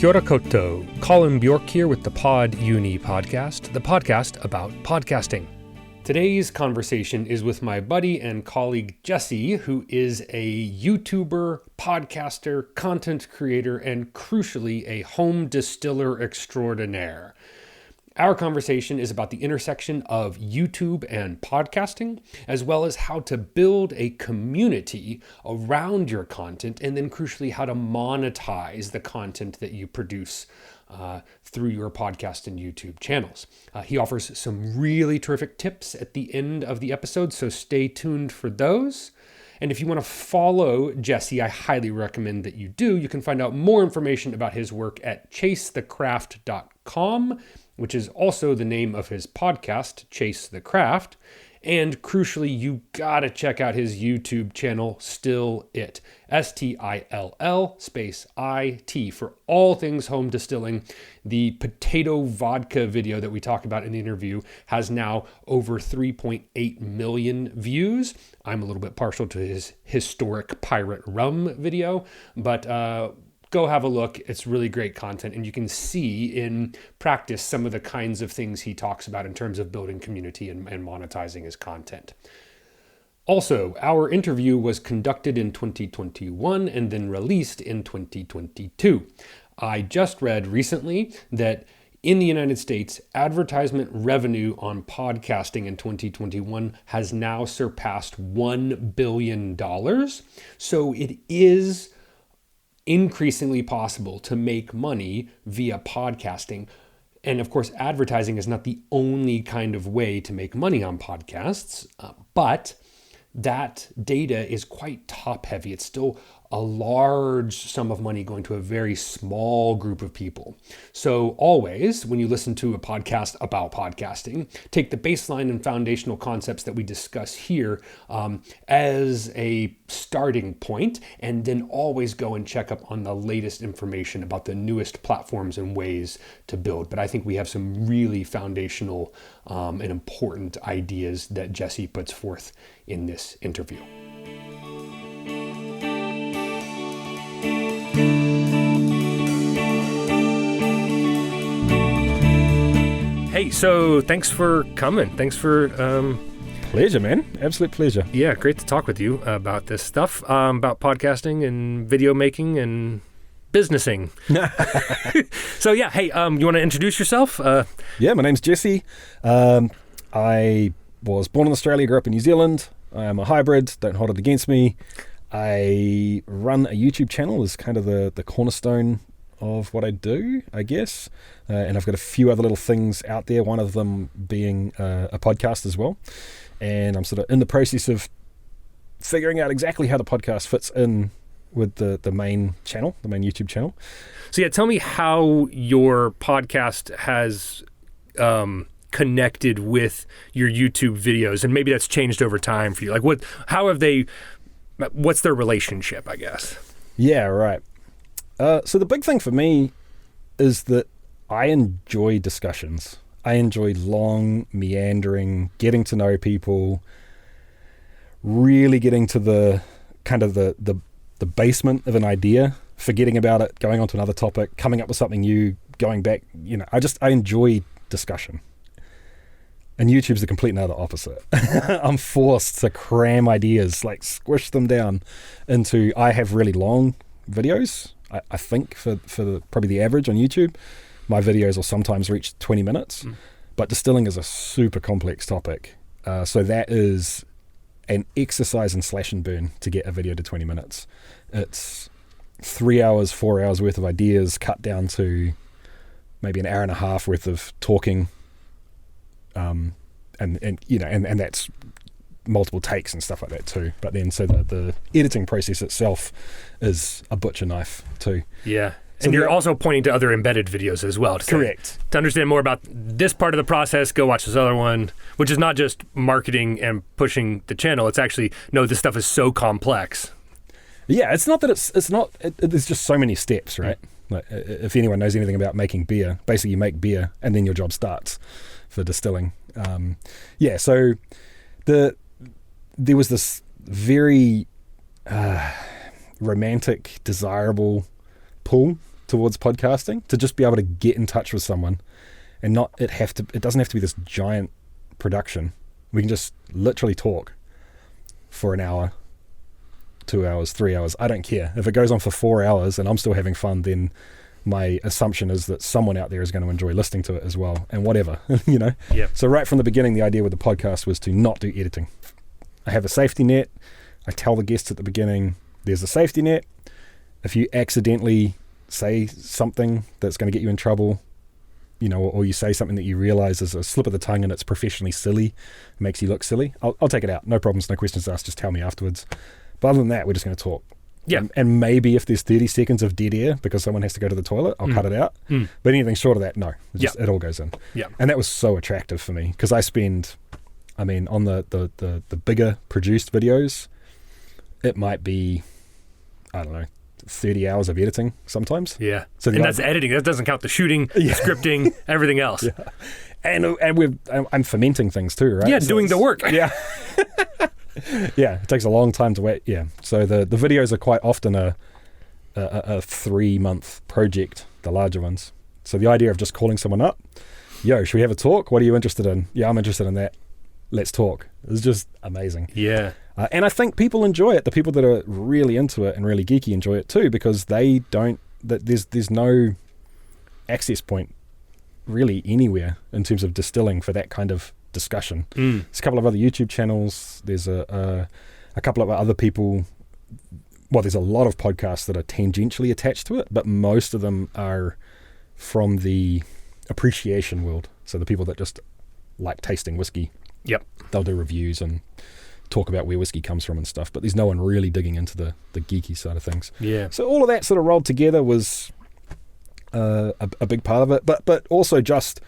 Kia ora koutou. Colin Bjork here with the Pod Uni podcast, the podcast about podcasting. Today's conversation is with my buddy and colleague Jesse, who is a YouTuber, podcaster, content creator, and crucially, a home distiller extraordinaire. Our conversation is about the intersection of YouTube and podcasting, as well as how to build a community around your content, and then crucially, how to monetize the content that you produce through your podcast and YouTube channels. He offers some really terrific tips at the end of the episode, so stay tuned for those. And if you want to follow Jesse, I highly recommend that you do. You can find out more information about his work at chasethecraft.com, which is also the name of his podcast, Chase the Craft. And crucially, you gotta check out his YouTube channel, Still It, STILL space IT, for all things home distilling. The potato vodka video that we talked about in the interview has now over 3.8 million views. I'm a little bit partial to his historic pirate rum video, but go have a look. It's really great content, and you can see in practice some of the kinds of things he talks about in terms of building community and monetizing his content. Also, our interview was conducted in 2021 and then released in 2022. I just read recently that in the United States, advertisement revenue on podcasting in 2021 has now surpassed $1 billion. So it is increasingly possible to make money via podcasting. And of course, advertising is not the only kind of way to make money on podcasts, but that data is quite top heavy. It's still a large sum of money going to a very small group of people. So always, when you listen to a podcast about podcasting, take the baseline and foundational concepts that we discuss here as a starting point, and then always go and check up on the latest information about the newest platforms and ways to build. But I think we have some really foundational and important ideas that Jesse puts forth in this interview. Hey, so thanks for coming. Thanks for... Pleasure, man. Absolute pleasure. Yeah, great to talk with you about this stuff, about podcasting and video making and businessing. So yeah, hey, you want to introduce yourself? Yeah, my name's Jesse. I was born in Australia, grew up in New Zealand. I am a hybrid, don't hold it against me. I run a YouTube channel as kind of the cornerstone of what I do, I guess. And I've got a few other little things out there, one of them being a podcast as well. And I'm sort of in the process of figuring out exactly how the podcast fits in with the main channel, the main YouTube channel. So yeah, tell me how your podcast has connected with your YouTube videos, and maybe that's changed over time for you. Like what's their relationship, I guess? Yeah, right. So the big thing for me is that I enjoy discussions. I enjoy long, meandering, getting to know people, really getting to the kind of the basement of an idea, forgetting about it, going on to another topic, coming up with something new, going back. I enjoy discussion. And YouTube's the complete and utter opposite. I'm forced to cram ideas, like squish them down into, I have really long videos. I think for probably the average on YouTube, my videos will sometimes reach 20 minutes, but distilling is a super complex topic. So that is an exercise in slash and burn to get a video to 20 minutes. It's 3 hours, 4 hours worth of ideas cut down to maybe an hour and a half worth of talking. And that's multiple takes and stuff like that too. But then so the editing process itself is a butcher knife too. Yeah. And you're also pointing to other embedded videos as well. Correct. To understand more about this part of the process, go watch this other one, which is not just marketing and pushing the channel. It's actually, no, this stuff is so complex. Yeah, it's not that there's just so many steps, right? Like, if anyone knows anything about making beer, basically you make beer and then your job starts for distilling. So there was this very romantic, desirable pull towards podcasting, to just be able to get in touch with someone and it doesn't have to be this giant production. We can just literally talk for an hour, 2 hours, 3 hours. I don't care. If it goes on for 4 hours and I'm still having fun, then my assumption is that someone out there is going to enjoy listening to it as well, and whatever, you know? Yep. So right from the beginning, the idea with the podcast was to not do editing. I have a safety net. I tell the guests at the beginning, there's a safety net. If you accidentally say something that's going to get you in trouble, you know, or you say something that you realize is a slip of the tongue and it's professionally silly, makes you look silly, I'll take it out. No problems, no questions asked, just tell me afterwards. But other than that, we're just going to talk. Yeah. And maybe if there's 30 seconds of dead air because someone has to go to the toilet, I'll cut it out. But anything short of that, no. It all goes in. Yeah. And that was so attractive for me because I spend, on the bigger produced videos, it might be, I don't know, 30 hours of editing sometimes. Yeah. So and that's editing. That doesn't count the shooting, the scripting, everything else. Yeah. And I'm fermenting things too, right? Yeah, So doing the work. Yeah. Yeah, it takes a long time to wait. Yeah. So the videos are quite often a 3-month project, the larger ones. So the idea of just calling someone up, yo, should we have a talk? What are you interested in? Yeah, I'm interested in that. Let's talk. It's just amazing. Yeah. And I think people enjoy it. The people that are really into it and really geeky enjoy it too, because there's no access point really anywhere in terms of distilling for that kind of discussion. There's a couple of other YouTube channels. There's a couple of other people. Well, there's a lot of podcasts that are tangentially attached to it, but most of them are from the appreciation world. So the people that just like tasting whiskey. Yep. They'll do reviews and talk about where whiskey comes from and stuff, but there's no one really digging into the geeky side of things. Yeah. So all of that sort of rolled together was a big part of it, but also just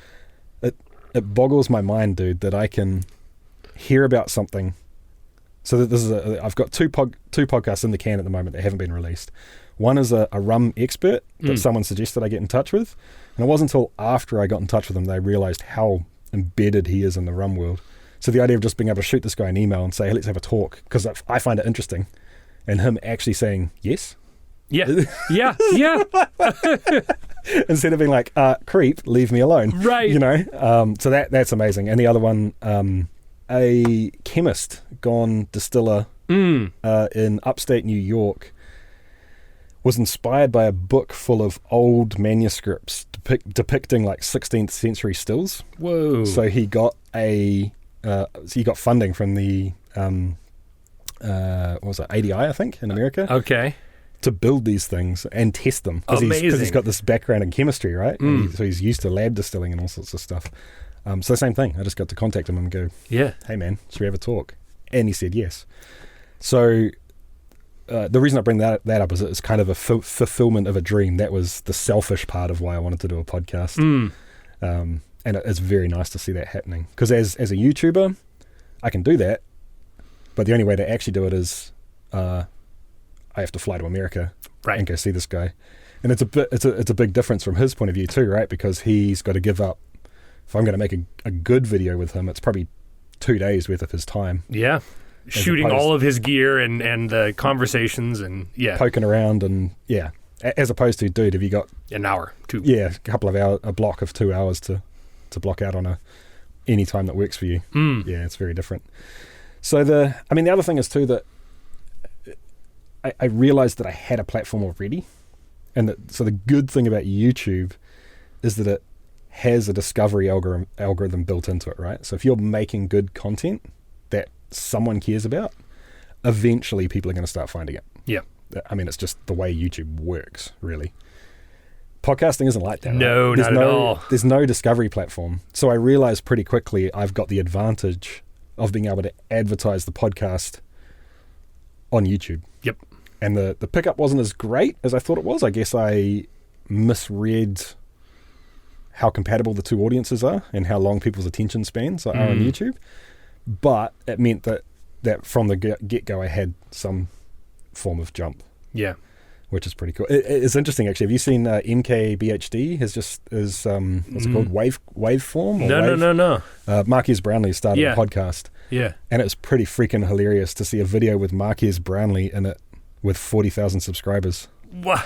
it boggles my mind, dude, that I can hear about something. So that this is I've got two podcasts in the can at the moment that haven't been released. One is a rum expert that someone suggested I get in touch with, and it wasn't until after I got in touch with him that I realized how embedded he is in the rum world. So the idea of just being able to shoot this guy an email and say, hey, let's have a talk, because I find it interesting, and him actually saying yes. Yeah. Yeah. Instead of being like, creep, leave me alone. Right. You know? So that's amazing. And the other one, a chemist gone distiller in upstate New York was inspired by a book full of old manuscripts depicting like 16th century stills. Whoa. So he got funding from the what was it, ADI, I think, in America. Okay. To build these things and test them, because he's got this background in chemistry, right? So he's used to lab distilling and all sorts of stuff. So the same thing. I just got to contact him and go, yeah, hey man, should we have a talk? And he said yes. So the reason I bring that up is it's kind of a fulfillment of a dream. That was the selfish part of why I wanted to do a podcast. And it's very nice to see that happening, because as a YouTuber, I can do that, but the only way to actually do it is I have to fly to America and go see this guy, and it's a big difference from his point of view too, right? Because he's got to give up. If I'm going to make a good video with him, it's probably 2 days worth of his time. Yeah, shooting all of his gear and the conversations and poking around and as opposed to, dude, have you got an hour, 2? Yeah, a couple of hours, a block of 2 hours to block out on any time that works for you. Yeah, it's very different. So the other thing is too that I realized that I had a platform already, and so the good thing about YouTube is that it has a discovery algorithm built into it, right? So if you're making good content that someone cares about, eventually people are going to start finding it. Yeah. It's just the way YouTube works, really. Podcasting isn't like that. No, right? not at all. There's no discovery platform. So I realized pretty quickly I've got the advantage of being able to advertise the podcast on YouTube. Yep. And the pickup wasn't as great as I thought it was. I guess I misread how compatible the two audiences are and how long people's attention spans are on YouTube. But it meant that from the get-go I had some form of jump. Yeah. Which is pretty cool. It's interesting, actually. Have you seen MKBHD what's it called? Waveform? No. Marquez Brownlee started a podcast. Yeah. And it's pretty freaking hilarious to see a video with Marquez Brownlee in it with 40,000 subscribers.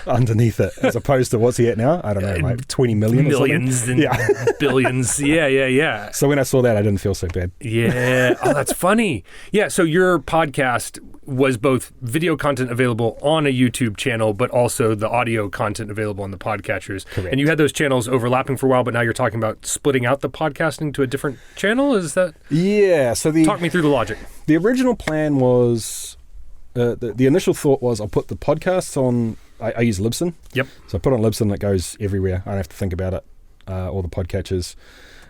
underneath it, as opposed to what's he at now? I don't know, like 20 million Millions or something. and billions. Yeah. So when I saw that, I didn't feel so bad. Yeah. Oh, that's funny. Yeah. So your podcast was both video content available on a YouTube channel, but also the audio content available on the podcatchers. Correct. And you had those channels overlapping for a while, but now you're talking about splitting out the podcasting to a different channel. Is that? Yeah. So Talk me through the logic. The original plan was, the initial thought was I'll put the podcasts on, I use Libsyn. Yep. So I put on Libsyn, it goes everywhere. I don't have to think about it, all the podcatchers.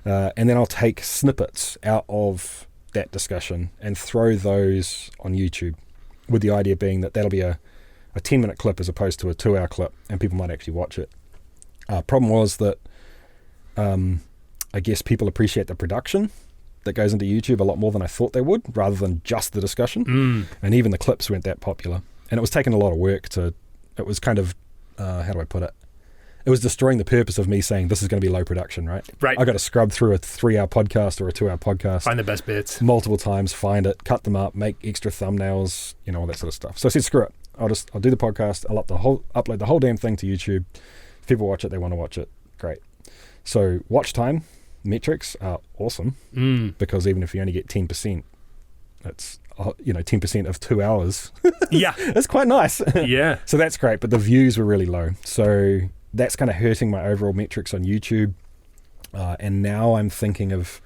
And then I'll take snippets out of that discussion and throw those on YouTube, with the idea being that that'll be a 10-minute clip as opposed to a 2-hour clip, and people might actually watch it. Problem was that I guess people appreciate the production that goes into YouTube a lot more than I thought they would, rather than just the discussion. And even the clips weren't that popular. And it was taking a lot of work it was kind of, how do I put it? It was destroying the purpose of me saying this is going to be low production, right? Right. I got to scrub through a 3-hour podcast or a 2-hour podcast. Find the best bits. Multiple times, find it, cut them up, make extra thumbnails, all that sort of stuff. So I said, screw it. I'll do the podcast. I'll upload the whole damn thing to YouTube. If people watch it, they want to watch it. Great. So watch time metrics are awesome, because even if you only get 10%, that's 10% of 2 hours. Yeah. It's quite nice. Yeah. So that's great, but the views were really low. So that's kind of hurting my overall metrics on YouTube. And now I'm thinking of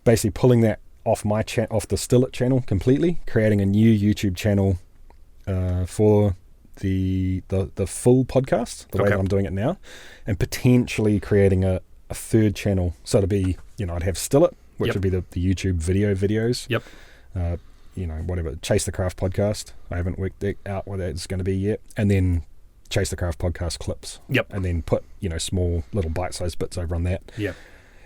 basically pulling that off off the Still It channel completely, creating a new YouTube channel for the full podcast, the way that I'm doing it now, and potentially creating a third channel. So to be, I'd have Still It, which would be the YouTube videos. Yep. Whatever, Chase the Craft podcast. I haven't worked out what that's going to be yet. And then Chase the Craft podcast clips. Yep. And then put, small little bite-sized bits over on that. Yep.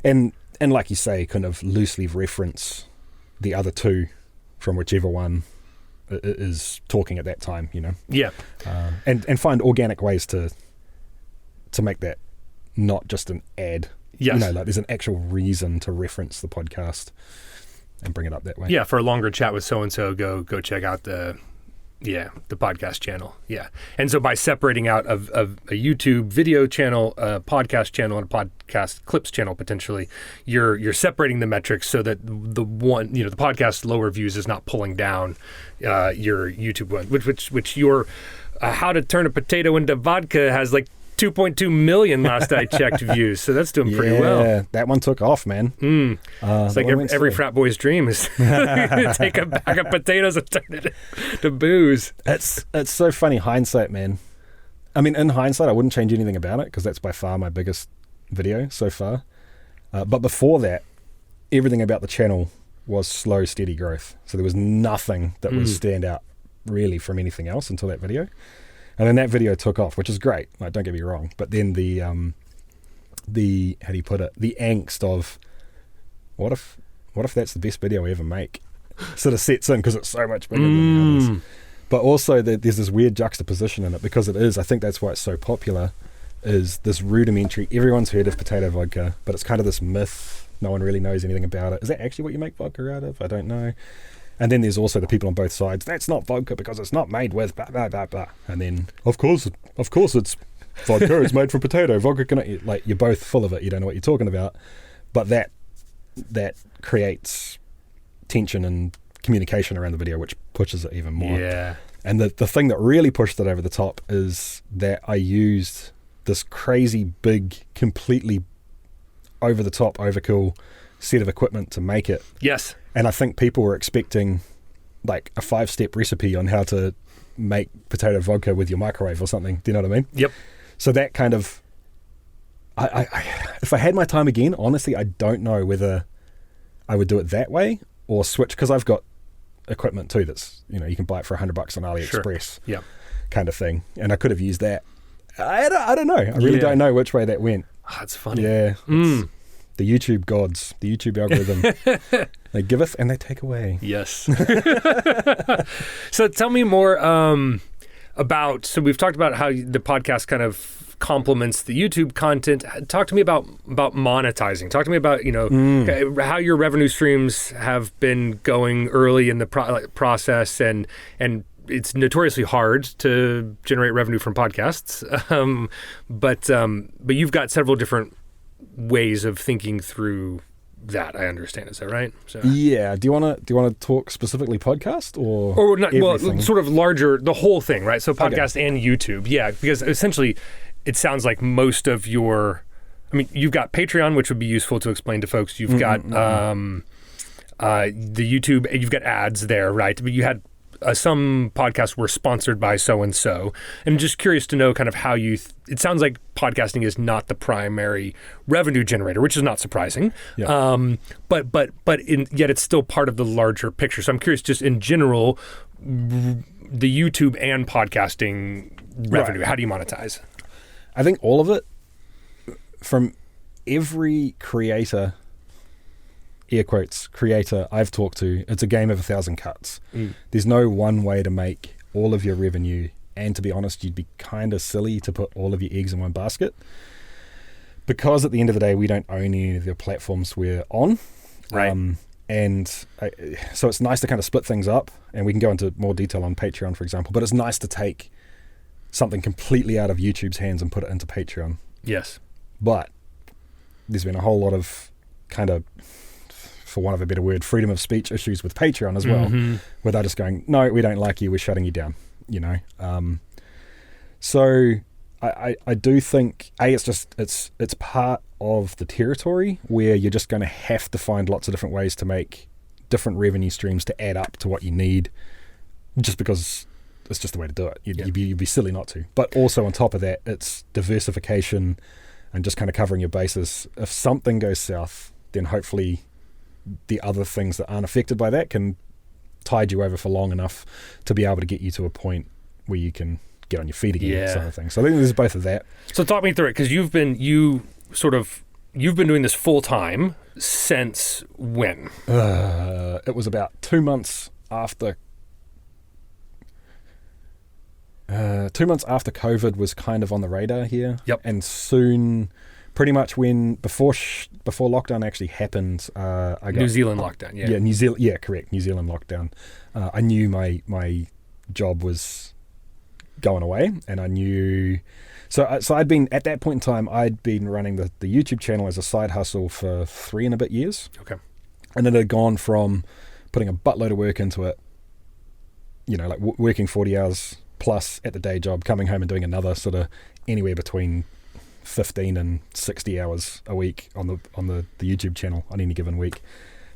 And like you say, kind of loosely reference the other two from whichever one is talking at that time, Yeah. And find organic ways to make that not just an ad. Yes. Like there's an actual reason to reference the podcast and bring it up that way. Yeah, for a longer chat with so-and-so, go check out the podcast channel. Yeah. And so by separating out of a YouTube video channel, a podcast channel, and a podcast clips channel, potentially, you're separating the metrics so that the podcast lower views is not pulling down your YouTube one, which your how to turn a potato into vodka has like 2.2 million last I checked views, so that's doing pretty well. Yeah, that one took off, man. It's like every frat boy's dream is to take a bag of potatoes and turn it to booze. It's so funny, hindsight, man. I mean, in hindsight, I wouldn't change anything about it because that's by far my biggest video so far. But before that, everything about the channel was slow, steady growth. So there was nothing that would stand out really from anything else until that video. And then that video took off, which is great. Like, don't get me wrong. But then the how do you put it? The angst of what if that's the best video I ever make sort of sets in because it's so much bigger than the others. But also there's this weird juxtaposition in it because it is. I think that's why it's so popular. Is this rudimentary? Everyone's heard of potato vodka, but it's kind of this myth. No one really knows anything about it. Is that actually what you make vodka out of? I don't know. And then there's also the people on both sides. That's not vodka because it's not made with blah, blah, blah, blah. And then, of course it's vodka. It's made from potato. Vodka cannot, like, you're both full of it. You don't know what you're talking about. But that creates tension and communication around the video, which pushes it even more. Yeah. And the thing that really pushed it over the top is that I used this crazy big, completely over the top, overkill set of equipment to make it. Yes. And I think people were expecting like a 5-step recipe on how to make potato vodka with your microwave or something. Do you know what I mean? Yep. So that kind of, I if I had my time again, honestly, I don't know whether I would do it that way or switch, because I've got equipment too that's, you can buy it for $100 on AliExpress. Yeah. Kind of thing. And I could have used that. I don't know. I really don't know which way that went. Oh, that's funny. Yeah. The YouTube gods, the YouTube algorithm, they giveth and they take away. Yes. So tell me more about, so we've talked about how the podcast kind of complements the YouTube content. Talk to me about monetizing. Talk to me about, how your revenue streams have been going early in the process and it's notoriously hard to generate revenue from podcasts, but you've got several different ways of thinking through that. I understand. Is that right? So. Yeah. Do you want to talk specifically podcast or not? everything? Well, sort of larger, the whole thing, right? So podcast and YouTube. Yeah, because essentially, it sounds like most of your. I mean, you've got Patreon, which would be useful to explain to folks. You've got the YouTube. You've got ads there, right? But you had. Some podcasts were sponsored by so-and-so. And I'm just curious to know kind of how you... it sounds like podcasting is not the primary revenue generator, which is not surprising. Yeah. Yet it's still part of the larger picture. So I'm curious, just in general, the YouTube and podcasting revenue, Right. how do you monetize? I think all of it, from every creator... air quotes, creator I've talked to, it's a game of 1,000 cuts. There's no one way to make all of your revenue, and to be honest, you'd be kind of silly to put all of your eggs in one basket, because at the end of the day, we don't own any of the platforms we're on. Right. So it's nice to kind of split things up, and we can go into more detail on Patreon, for example, but it's nice to take something completely out of YouTube's hands and put it into Patreon. Yes. But there's been a whole lot of kind of, for want of a better word, freedom of speech issues with Patreon as well, where they're just going, no, we don't like you, we're shutting you down, you know. So I do think it's part of the territory where you're just going to have to find lots of different ways to make different revenue streams to add up to what you need, just because it's just the way to do it. You'd be silly not to. But also on top of that, it's diversification and just kind of covering your bases. If something goes south, then hopefully the other things that aren't affected by that can tide you over for long enough to be able to get you to a point where you can get on your feet again, sort of thing. So I think there's both of that. So talk me through it, because you've been doing this full time since when? It was about 2 months after 2 months after COVID was kind of on the radar here. Yep. And soon, pretty much when before lockdown actually happened, I got New Zealand lockdown. Yeah. Yeah, New Zealand. Yeah, correct. New Zealand lockdown. I knew my job was going away, and I knew. So I'd been at that point in time. I'd been running the YouTube channel as a side hustle for 3 and a bit years. Okay. And it had gone from putting a buttload of work into it, you know, like working 40 hours plus at the day job, coming home and doing another sort of anywhere between 15 and 60 hours a week on the YouTube channel on any given week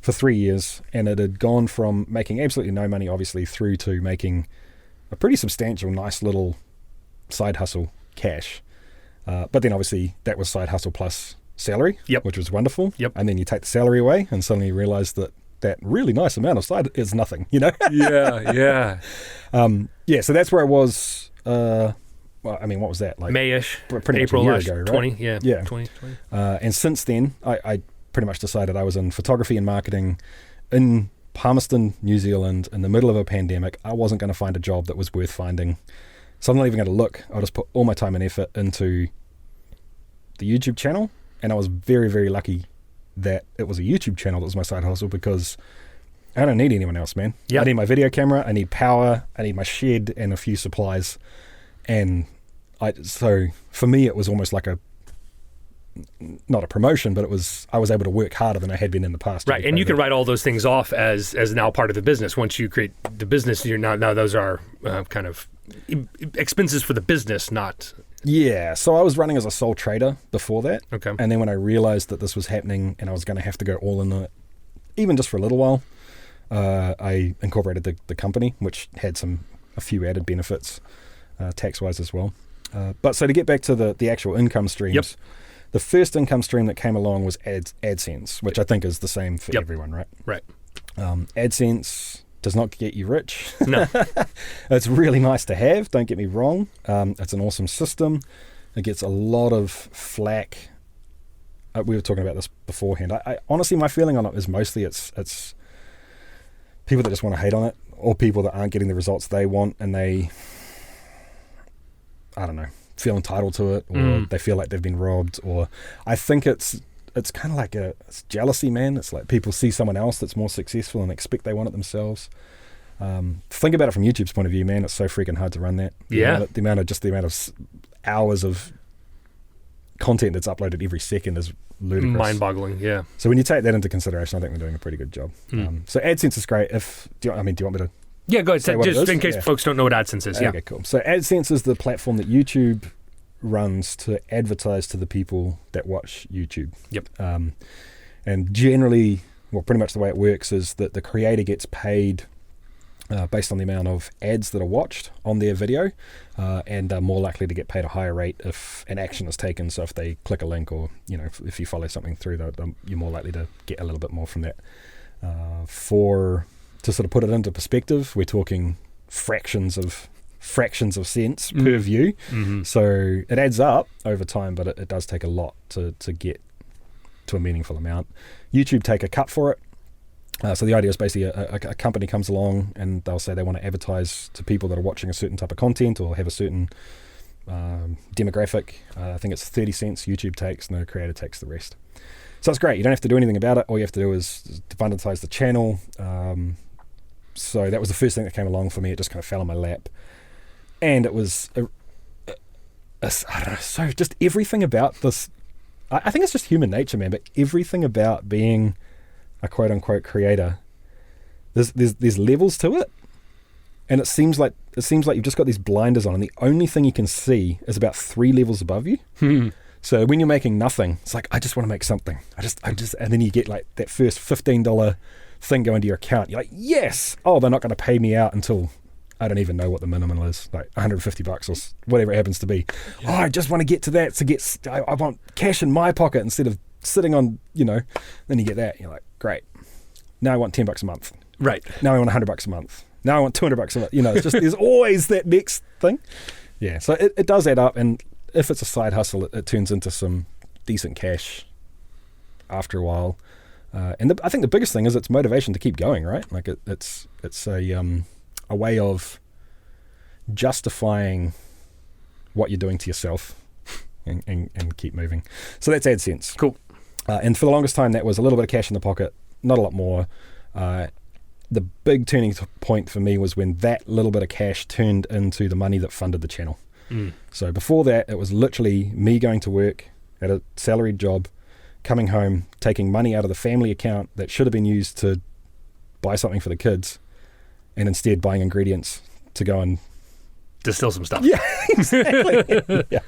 for 3 years. And it had gone from making absolutely no money, obviously, through to making a pretty substantial, nice little side hustle cash. But then obviously that was side hustle plus salary, which was wonderful. Yep. And then you take the salary away and suddenly you realize that really nice amount of side is nothing, you know? Yeah. So that's where I was. Well, I mean, what was that? Like May-ish, pretty April much a year ago, 20, right? yeah. 2020. And since then, I pretty much decided I was in photography and marketing in Palmerston, New Zealand, in the middle of a pandemic. I wasn't going to find a job that was worth finding. So I'm not even going to look. I'll just put all my time and effort into the YouTube channel. And I was very, very lucky that it was a YouTube channel that was my side hustle, because I don't need anyone else, man. Yep. I need my video camera, I need power, I need my shed and a few supplies. And so for me, it was almost like not a promotion, but I was able to work harder than I had been in the past. Right, and you can write all those things off as now part of the business. Once you create the business, you're now those are kind of expenses for the business, not... Yeah, so I was running as a sole trader before that. Okay. And then when I realized that this was happening and I was going to have to go all in on it, even just for a little while, I incorporated the company, which had a few added benefits, tax-wise as well. But so to get back to the actual income streams, the first income stream that came along was AdSense, which I think is the same for everyone, right? Right. AdSense does not get you rich. No. It's really nice to have, don't get me wrong. It's an awesome system. It gets a lot of flack. We were talking about this beforehand. I honestly, my feeling on it is mostly it's people that just want to hate on it, or people that aren't getting the results they want, and they, I don't know, feel entitled to it, or they feel like they've been robbed, or I think it's kind of like it's jealousy, man. It's like people see someone else that's more successful and expect they want it themselves. Think about it from YouTube's point of view, man. It's so freaking hard to run that. The amount of hours of content that's uploaded every second is ludicrous. Mind-boggling, yeah. So when you take that into consideration, I think we're doing a pretty good job. So AdSense is great. Do you want me to? Yeah, go ahead. Say what it Just is? in case folks don't know what AdSense is. Yeah. Okay, cool. So AdSense is the platform that YouTube runs to advertise to the people that watch YouTube. Yep. And generally, well, pretty much the way it works is that the creator gets paid based on the amount of ads that are watched on their video, and are more likely to get paid a higher rate if an action is taken. So if they click a link, or if you follow something through, you're more likely to get a little bit more from that. To sort of put it into perspective, we're talking fractions of cents per view. So it adds up over time, but it does take a lot to get to a meaningful amount. YouTube take a cut for it. So the idea is basically a company comes along and they'll say they want to advertise to people that are watching a certain type of content or have a certain demographic. I think it's 30 cents YouTube takes, and the creator takes the rest. So it's great. You don't have to do anything about it. All you have to do is monetize the channel. So that was the first thing that came along for me. It just kind of fell on my lap. And it was, I don't know, so just everything about this, I think it's just human nature, man, but everything about being a quote-unquote creator, there's levels to it. And it seems like you've just got these blinders on, and the only thing you can see is about 3 levels above you. So when you're making nothing, it's like, I just want to make something. I just, and then you get like that first $15 thing go into your account. You're like, yes! Oh, they're not going to pay me out until, I don't even know what the minimum is, like $150 or whatever it happens to be. Yeah. Oh, I just want to get to that I want cash in my pocket instead of sitting on, then you get that. You're like, great. Now I want $10 a month. Right. Now I want $100 a month. Now I want $200 a month. It's just, there's always that next thing. Yeah. So it does add up. And if it's a side hustle, it turns into some decent cash after a while. And I think the biggest thing is it's motivation to keep going, right? Like it's a way of justifying what you're doing to yourself and keep moving. So that's AdSense. Cool. And for the longest time, that was a little bit of cash in the pocket, not a lot more. The big turning point for me was when that little bit of cash turned into the money that funded the channel. So before that, it was literally me going to work at a salaried job, coming home, taking money out of the family account that should have been used to buy something for the kids, and instead buying ingredients to go and distill some stuff. Yeah, exactly. Yeah.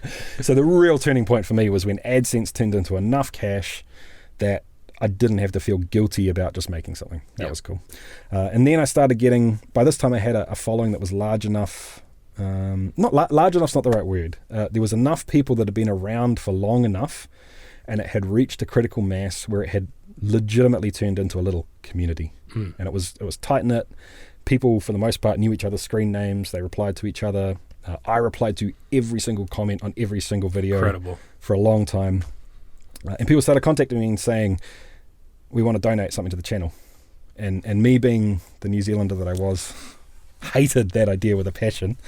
So the real turning point for me was when AdSense turned into enough cash that I didn't have to feel guilty about just making something. That was cool. And then I started getting, by this time I had a following that was large enough. Large enough's not the right word. There was enough people that had been around for long enough, and it had reached a critical mass where it had legitimately turned into a little community. And it was tight-knit. People, for the most part, knew each other's screen names. They replied to each other. I replied to every single comment on every single video. Incredible. For a long time. And people started contacting me and saying, we want to donate something to the channel. And me being the New Zealander that I was, hated that idea with a passion.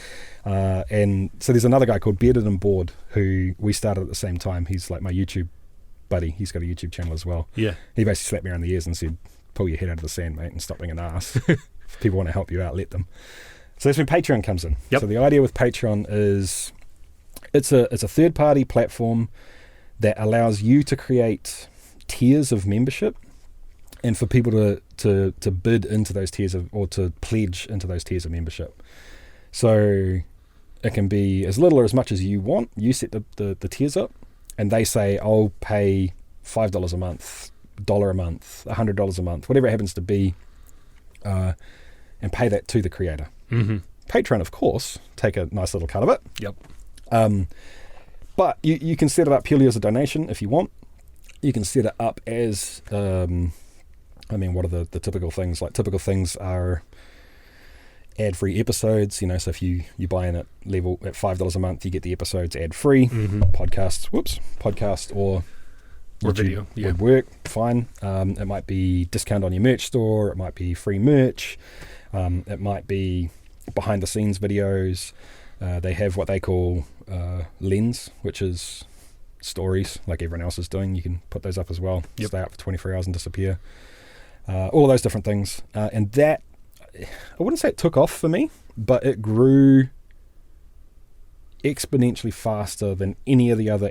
And so there's another guy called Bearded and Bored who we started at the same time. He's like my YouTube buddy. He's got a YouTube channel as well. Yeah. He basically slapped me around the ears and said, pull your head out of the sand, mate, and stop being an ass. If people want to help you out, let them. So that's when Patreon comes in. Yep. So the idea with Patreon is it's a third-party platform that allows you to create tiers of membership and for people to bid into those tiers or to pledge into those tiers of membership. So it can be as little or as much as you want. You set the tiers up, and they say, I'll pay $5 a month, $1 a month, $100 a month, whatever it happens to be, and pay that to the creator. Patreon, of course, take a nice little cut of it. Yep. But you can set it up purely as a donation if you want. You can set it up as, what are the typical things? Like typical things are ad-free episodes. So if you buy in at $5 a month, you get the episodes ad-free. Podcast or video would work fine. It might be discount on your merch store. It might be free merch. It might be behind the scenes videos. They have what they call Lens, which is stories like everyone else is doing. You can put those up as well. Yep. Stay up for 24 hours and disappear. All of those different things. And that wouldn't say it took off for me, but it grew exponentially faster than any of the other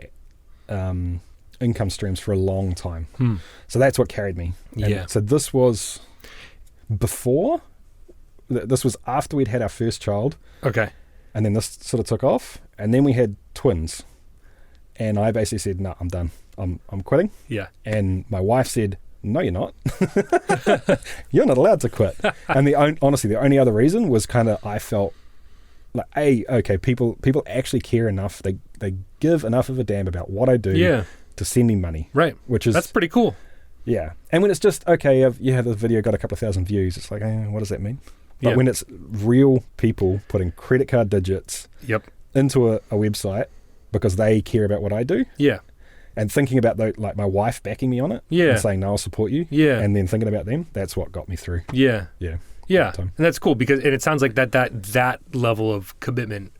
income streams for a long time. So that's what carried me. And so this was before, this was after we'd had our first child. Okay. And then this sort of took off, and then we had twins, and I basically said, "No, I'm done. I'm quitting." Yeah. And my wife said, "No, you're not. You're not allowed to quit." And honestly, the only other reason was kind of I felt like, okay, people actually care enough. They give enough of a damn about what I do to send me money. Right. That's pretty cool. Yeah. And when it's just, okay, the video got a couple of thousand views, it's like, what does that mean? But when it's real people putting credit card digits into a website because they care about what I do. Yeah. And thinking about like my wife backing me on it. Yeah. And saying, "No, I'll support you." Yeah. And then thinking about them, that's what got me through. Yeah. Yeah. Yeah. And that's cool because it sounds like that level of commitment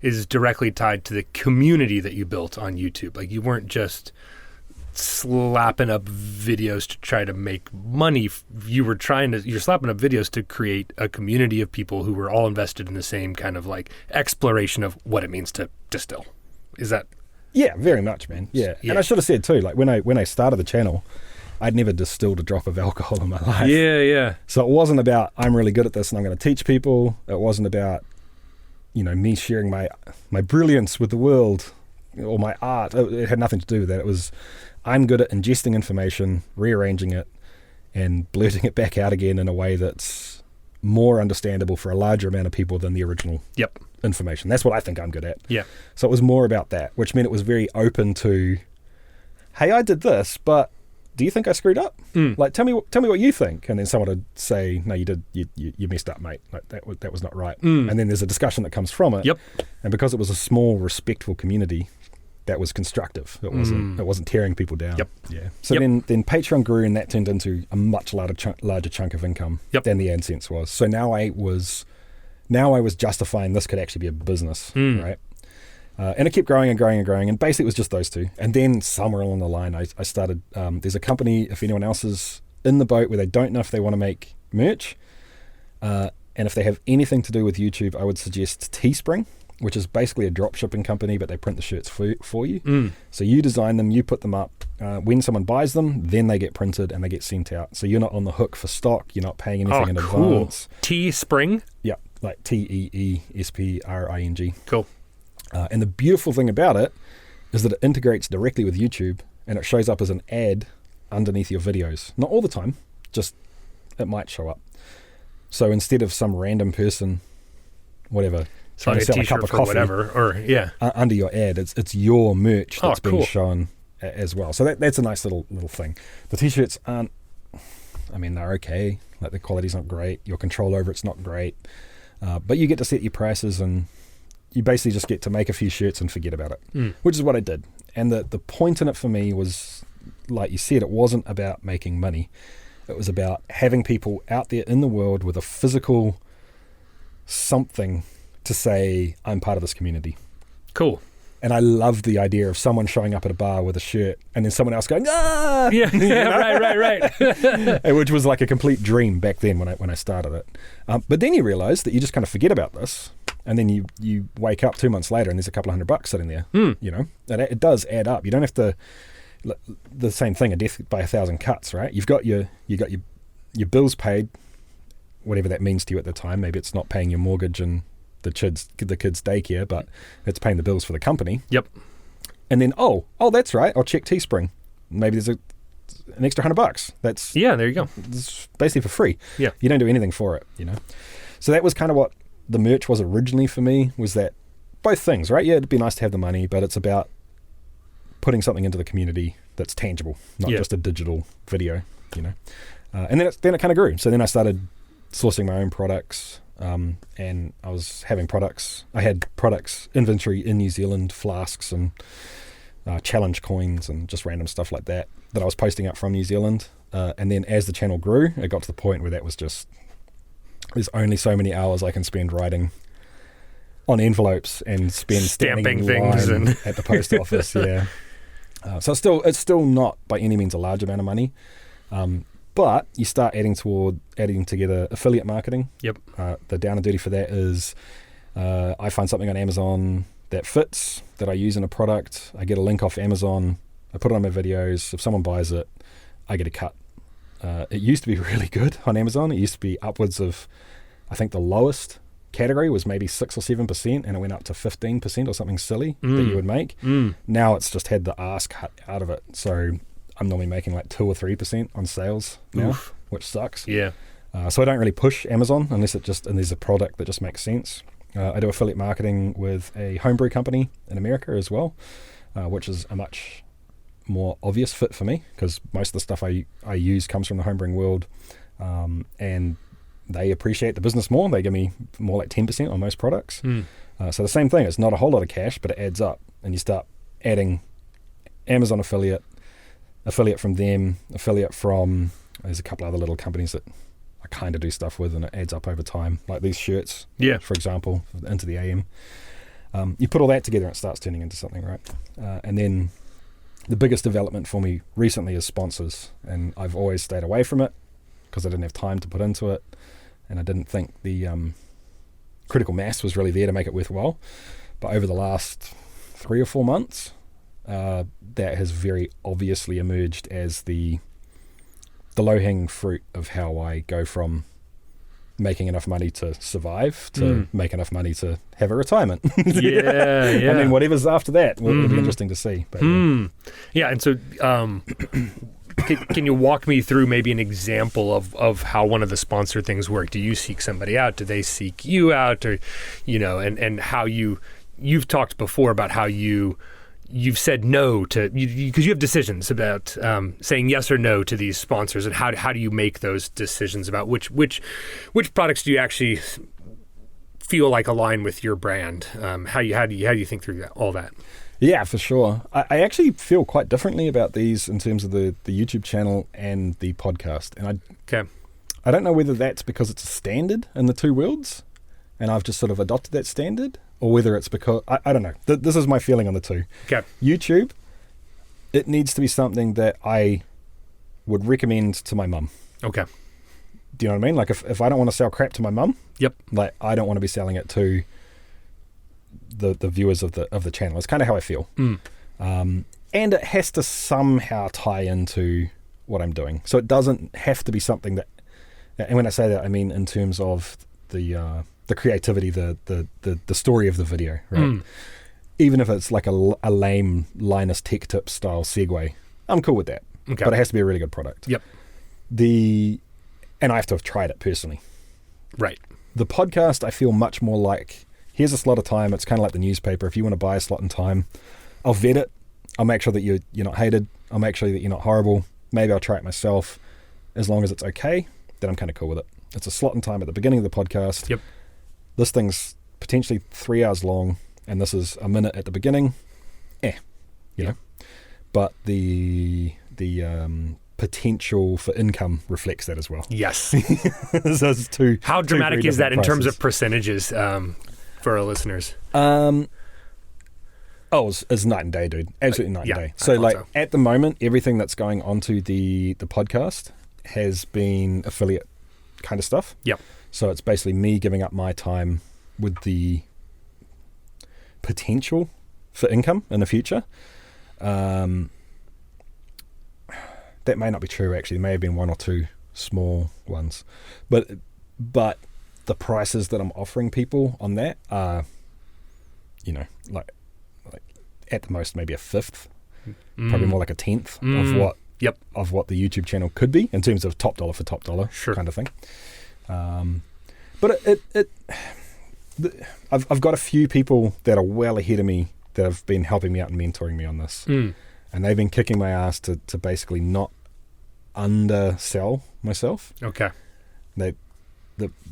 is directly tied to the community that you built on YouTube. Like you weren't just slapping up videos to try to make money. You're slapping up videos to create a community of people who were all invested in the same kind of like exploration of what it means to distill. Is that? Yeah, very much, man. Yeah. And I should have said too, like when I started the channel, I'd never distilled a drop of alcohol in my life. Yeah. So it wasn't about I'm really good at this and I'm going to teach people. It wasn't about, me sharing my brilliance with the world or my art. It had nothing to do with that. It was I'm good at ingesting information, rearranging it, and blurting it back out again in a way that's more understandable for a larger amount of people than the original information. That's what I think I'm good at. Yeah. So it was more about that, which meant it was very open to, hey, I did this, but do you think I screwed up? Like, tell me what you think. And then someone would say, no, you did. You messed up, mate. Like that was not right. And then there's a discussion that comes from it. Yep. And because it was a small, respectful community, that was constructive. It wasn't tearing people down. Yep. Yeah. So then Patreon grew, and that turned into a much larger chunk of income than the AdSense was. So now I was justifying this could actually be a business, right? And it kept growing and growing and growing, and basically it was just those two. And then somewhere along the line, I started. There's a company, if anyone else is in the boat where they don't know if they want to make merch, and if they have anything to do with YouTube, I would suggest Teespring, which is basically a drop shipping company, but they print the shirts for you. So you design them, you put them up. When someone buys them, then they get printed and they get sent out. So you're not on the hook for stock. You're not paying anything in advance. Teespring? Yeah, like TEESPRING. Cool. And the beautiful thing about it is that it integrates directly with YouTube, and it shows up as an ad underneath your videos. Not all the time, just it might show up. So instead of some random person, whatever, trying to sell a cup of coffee, whatever, or under your ad, it's your merch that's being shown as well. So that's a nice little thing. The t-shirts aren't, they're okay. Like the quality's not great. Your control over it's not great, but you get to set your prices, and you basically just get to make a few shirts and forget about it, which is what I did. And the point in it for me was, like you said, it wasn't about making money. It was about having people out there in the world with a physical something to say, I'm part of this community. Cool. And I loved the idea of someone showing up at a bar with a shirt and then someone else going, ah! Yeah, right. Which was like a complete dream back then when I started it. But then you realize that you just kind of forget about this, and then you wake up 2 months later and there's a couple $100 sitting there, and it does add up. You don't have to, the same thing, a death by 1,000 cuts, right? You got your bills paid, whatever that means to you at the time. Maybe it's not paying your mortgage and the kids' daycare, but it's paying the bills for the company. Yep. And then oh, that's right, I'll check Teespring. Maybe there's an extra $100. That's there you go. It's basically for free. Yeah. You don't do anything for it, So that was kind of what the merch was originally for me, was that both things, right? Yeah, it'd be nice to have the money, but it's about putting something into the community that's tangible, not just a digital video, And then it kind of grew. So then I started sourcing my own products. And I was having products. I had products inventory in New Zealand, flasks and challenge coins and just random stuff like that I was posting up from New Zealand. And then as the channel grew, it got to the point where that was just, there's only so many hours I can spend writing on envelopes and spend stamping things at the post office. Yeah. So it's still not by any means a large amount of money. But you start adding together affiliate marketing. Yep. The down and dirty for that is I find something on Amazon that fits, that I use in a product. I get a link off Amazon. I put it on my videos. If someone buys it, I get a cut. It used to be really good on Amazon. It used to be upwards of, I think the lowest category was maybe 6 or 7%, and it went up to 15% or something silly that you would make. Now it's just had the ass cut out of it. So I'm normally making like 2 or 3% on sales now, which sucks. Yeah. So I don't really push Amazon unless there's a product that just makes sense. I do affiliate marketing with a homebrew company in America as well, which is a much more obvious fit for me because most of the stuff I use comes from the homebrewing world, and they appreciate the business more. They give me more like 10% on most products. So the same thing. It's not a whole lot of cash, but it adds up, and you start adding Amazon affiliate from them, affiliate from, there's a couple other little companies that I kind of do stuff with, and it adds up over time, like these shirts, for example, into the AM. You put all that together and it starts turning into something, right? And then the biggest development for me recently is sponsors, and I've always stayed away from it because I didn't have time to put into it, and I didn't think the critical mass was really there to make it worthwhile. But over the last 3 or 4 months, that has very obviously emerged as the low-hanging fruit of how I go from making enough money to survive to make enough money to have a retirement. Yeah. And then whatever's after that will be interesting to see. But, yeah, and so can you walk me through maybe an example of how one of the sponsor things work? Do you seek somebody out? Do they seek you out? Or, and how you've talked before about how you've said no to, because you have decisions about saying yes or no to these sponsors, and how do you make those decisions about which products do you actually feel like align with your brand? How do you think through all that? Yeah, for sure. I actually feel quite differently about these in terms of the YouTube channel and the podcast, and I don't know whether that's because it's a standard in the two worlds, and I've just sort of adopted that standard, or whether it's because, I don't know. This is my feeling on the two. Okay. YouTube, it needs to be something that I would recommend to my mum. Okay. Do you know what I mean? Like if I don't want to sell crap to my mum, like I don't want to be selling it to the viewers of the channel. It's kind of how I feel. And it has to somehow tie into what I'm doing. So it doesn't have to be something that, and when I say that, I mean in terms of the creativity, the story of the video, right? Even if it's like a lame Linus Tech Tips style segue, I'm cool with that. Okay. But it has to be a really good product. Yep. And I have to have tried it personally. Right. The podcast, I feel much more like, here's a slot of time. It's kind of like the newspaper. If you want to buy a slot in time, I'll vet it. I'll make sure that you're not hated. I'll make sure that you're not horrible. Maybe I'll try it myself. As long as it's okay, then I'm kind of cool with it. It's a slot in time at the beginning of the podcast. Yep. This thing's potentially 3 hours long, and this is a minute at the beginning. You know. But the potential for income reflects that as well. Yes. So it's How dramatic is that in terms prices. of percentages for our listeners? It's night and day, dude. Absolutely night and day. So at the moment, everything that's going onto the podcast has been affiliate kind of stuff. Yep. So it's basically me giving up my time with the potential for income in the future. That may not be true, actually. There may have been 1 or 2 small ones. But the prices that I'm offering people on that are, like at the most maybe a fifth, probably more like a tenth of what the YouTube channel could be in terms of top dollar for top dollar kind of thing. But I've got a few people that are well ahead of me that have been helping me out and mentoring me on this. And they've been kicking my ass to basically not undersell myself. Okay.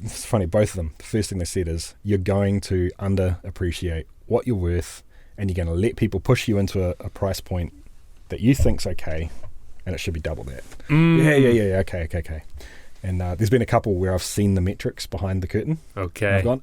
It's funny, both of them, the first thing they said is, you're going to underappreciate what you're worth, and you're going to let people push you into a price point that you think's okay, and it should be double that. Yeah, okay. And there's been a couple where I've seen the metrics behind the curtain. Okay. And I've gone,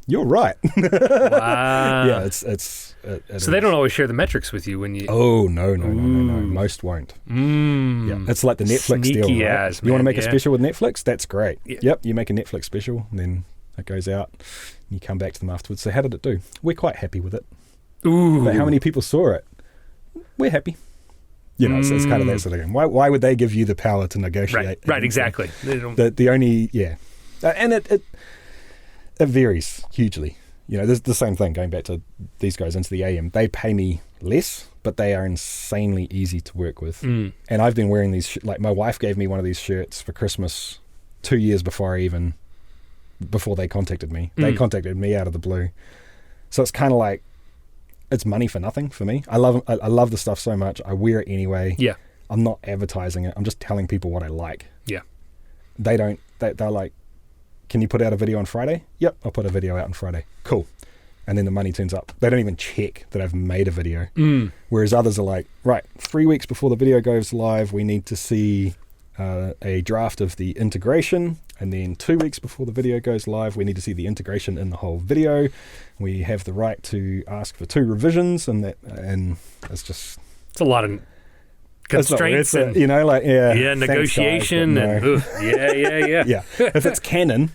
You're right. Wow. Yeah, it So is. they don't always share the metrics with you when you... Oh, no. Most won't. Yeah, it's like the Netflix deal, Sneaky right? ass, You want to man, make a special with Netflix? That's great. Yeah. Yep, you make a Netflix special, and then it goes out, and you come back to them afterwards. So how did it do? We're quite happy with it. Ooh. But how many people saw it? We're happy. You know, it's kind of that sort of thing. Why would they give you the power to negotiate? Right, exactly. They don't... The only, and it varies hugely. You know, there's the same thing going back to these guys into the AM. They pay me less, but they are insanely easy to work with. And I've been wearing these, like my wife gave me one of these shirts for Christmas 2 years before they contacted me. They contacted me out of the blue. So it's kind of like, it's money for nothing for me. I love the stuff so much. I wear it anyway. Yeah. I'm not advertising it. I'm just telling people what I like. Yeah. They're like, can you put out a video on Friday? Yep, I'll put a video out on Friday. Cool. And then the money turns up. They don't even check that I've made a video. Whereas others are like, right, 3 weeks before the video goes live, we need to see a draft of the integration. And then 2 weeks before the video goes live, we need to see the integration in the whole video. We have the right to ask for 2 revisions, and it's just... It's a lot of constraints and... you know, like, negotiation thanks, guys, yeah. yeah. If it's canon,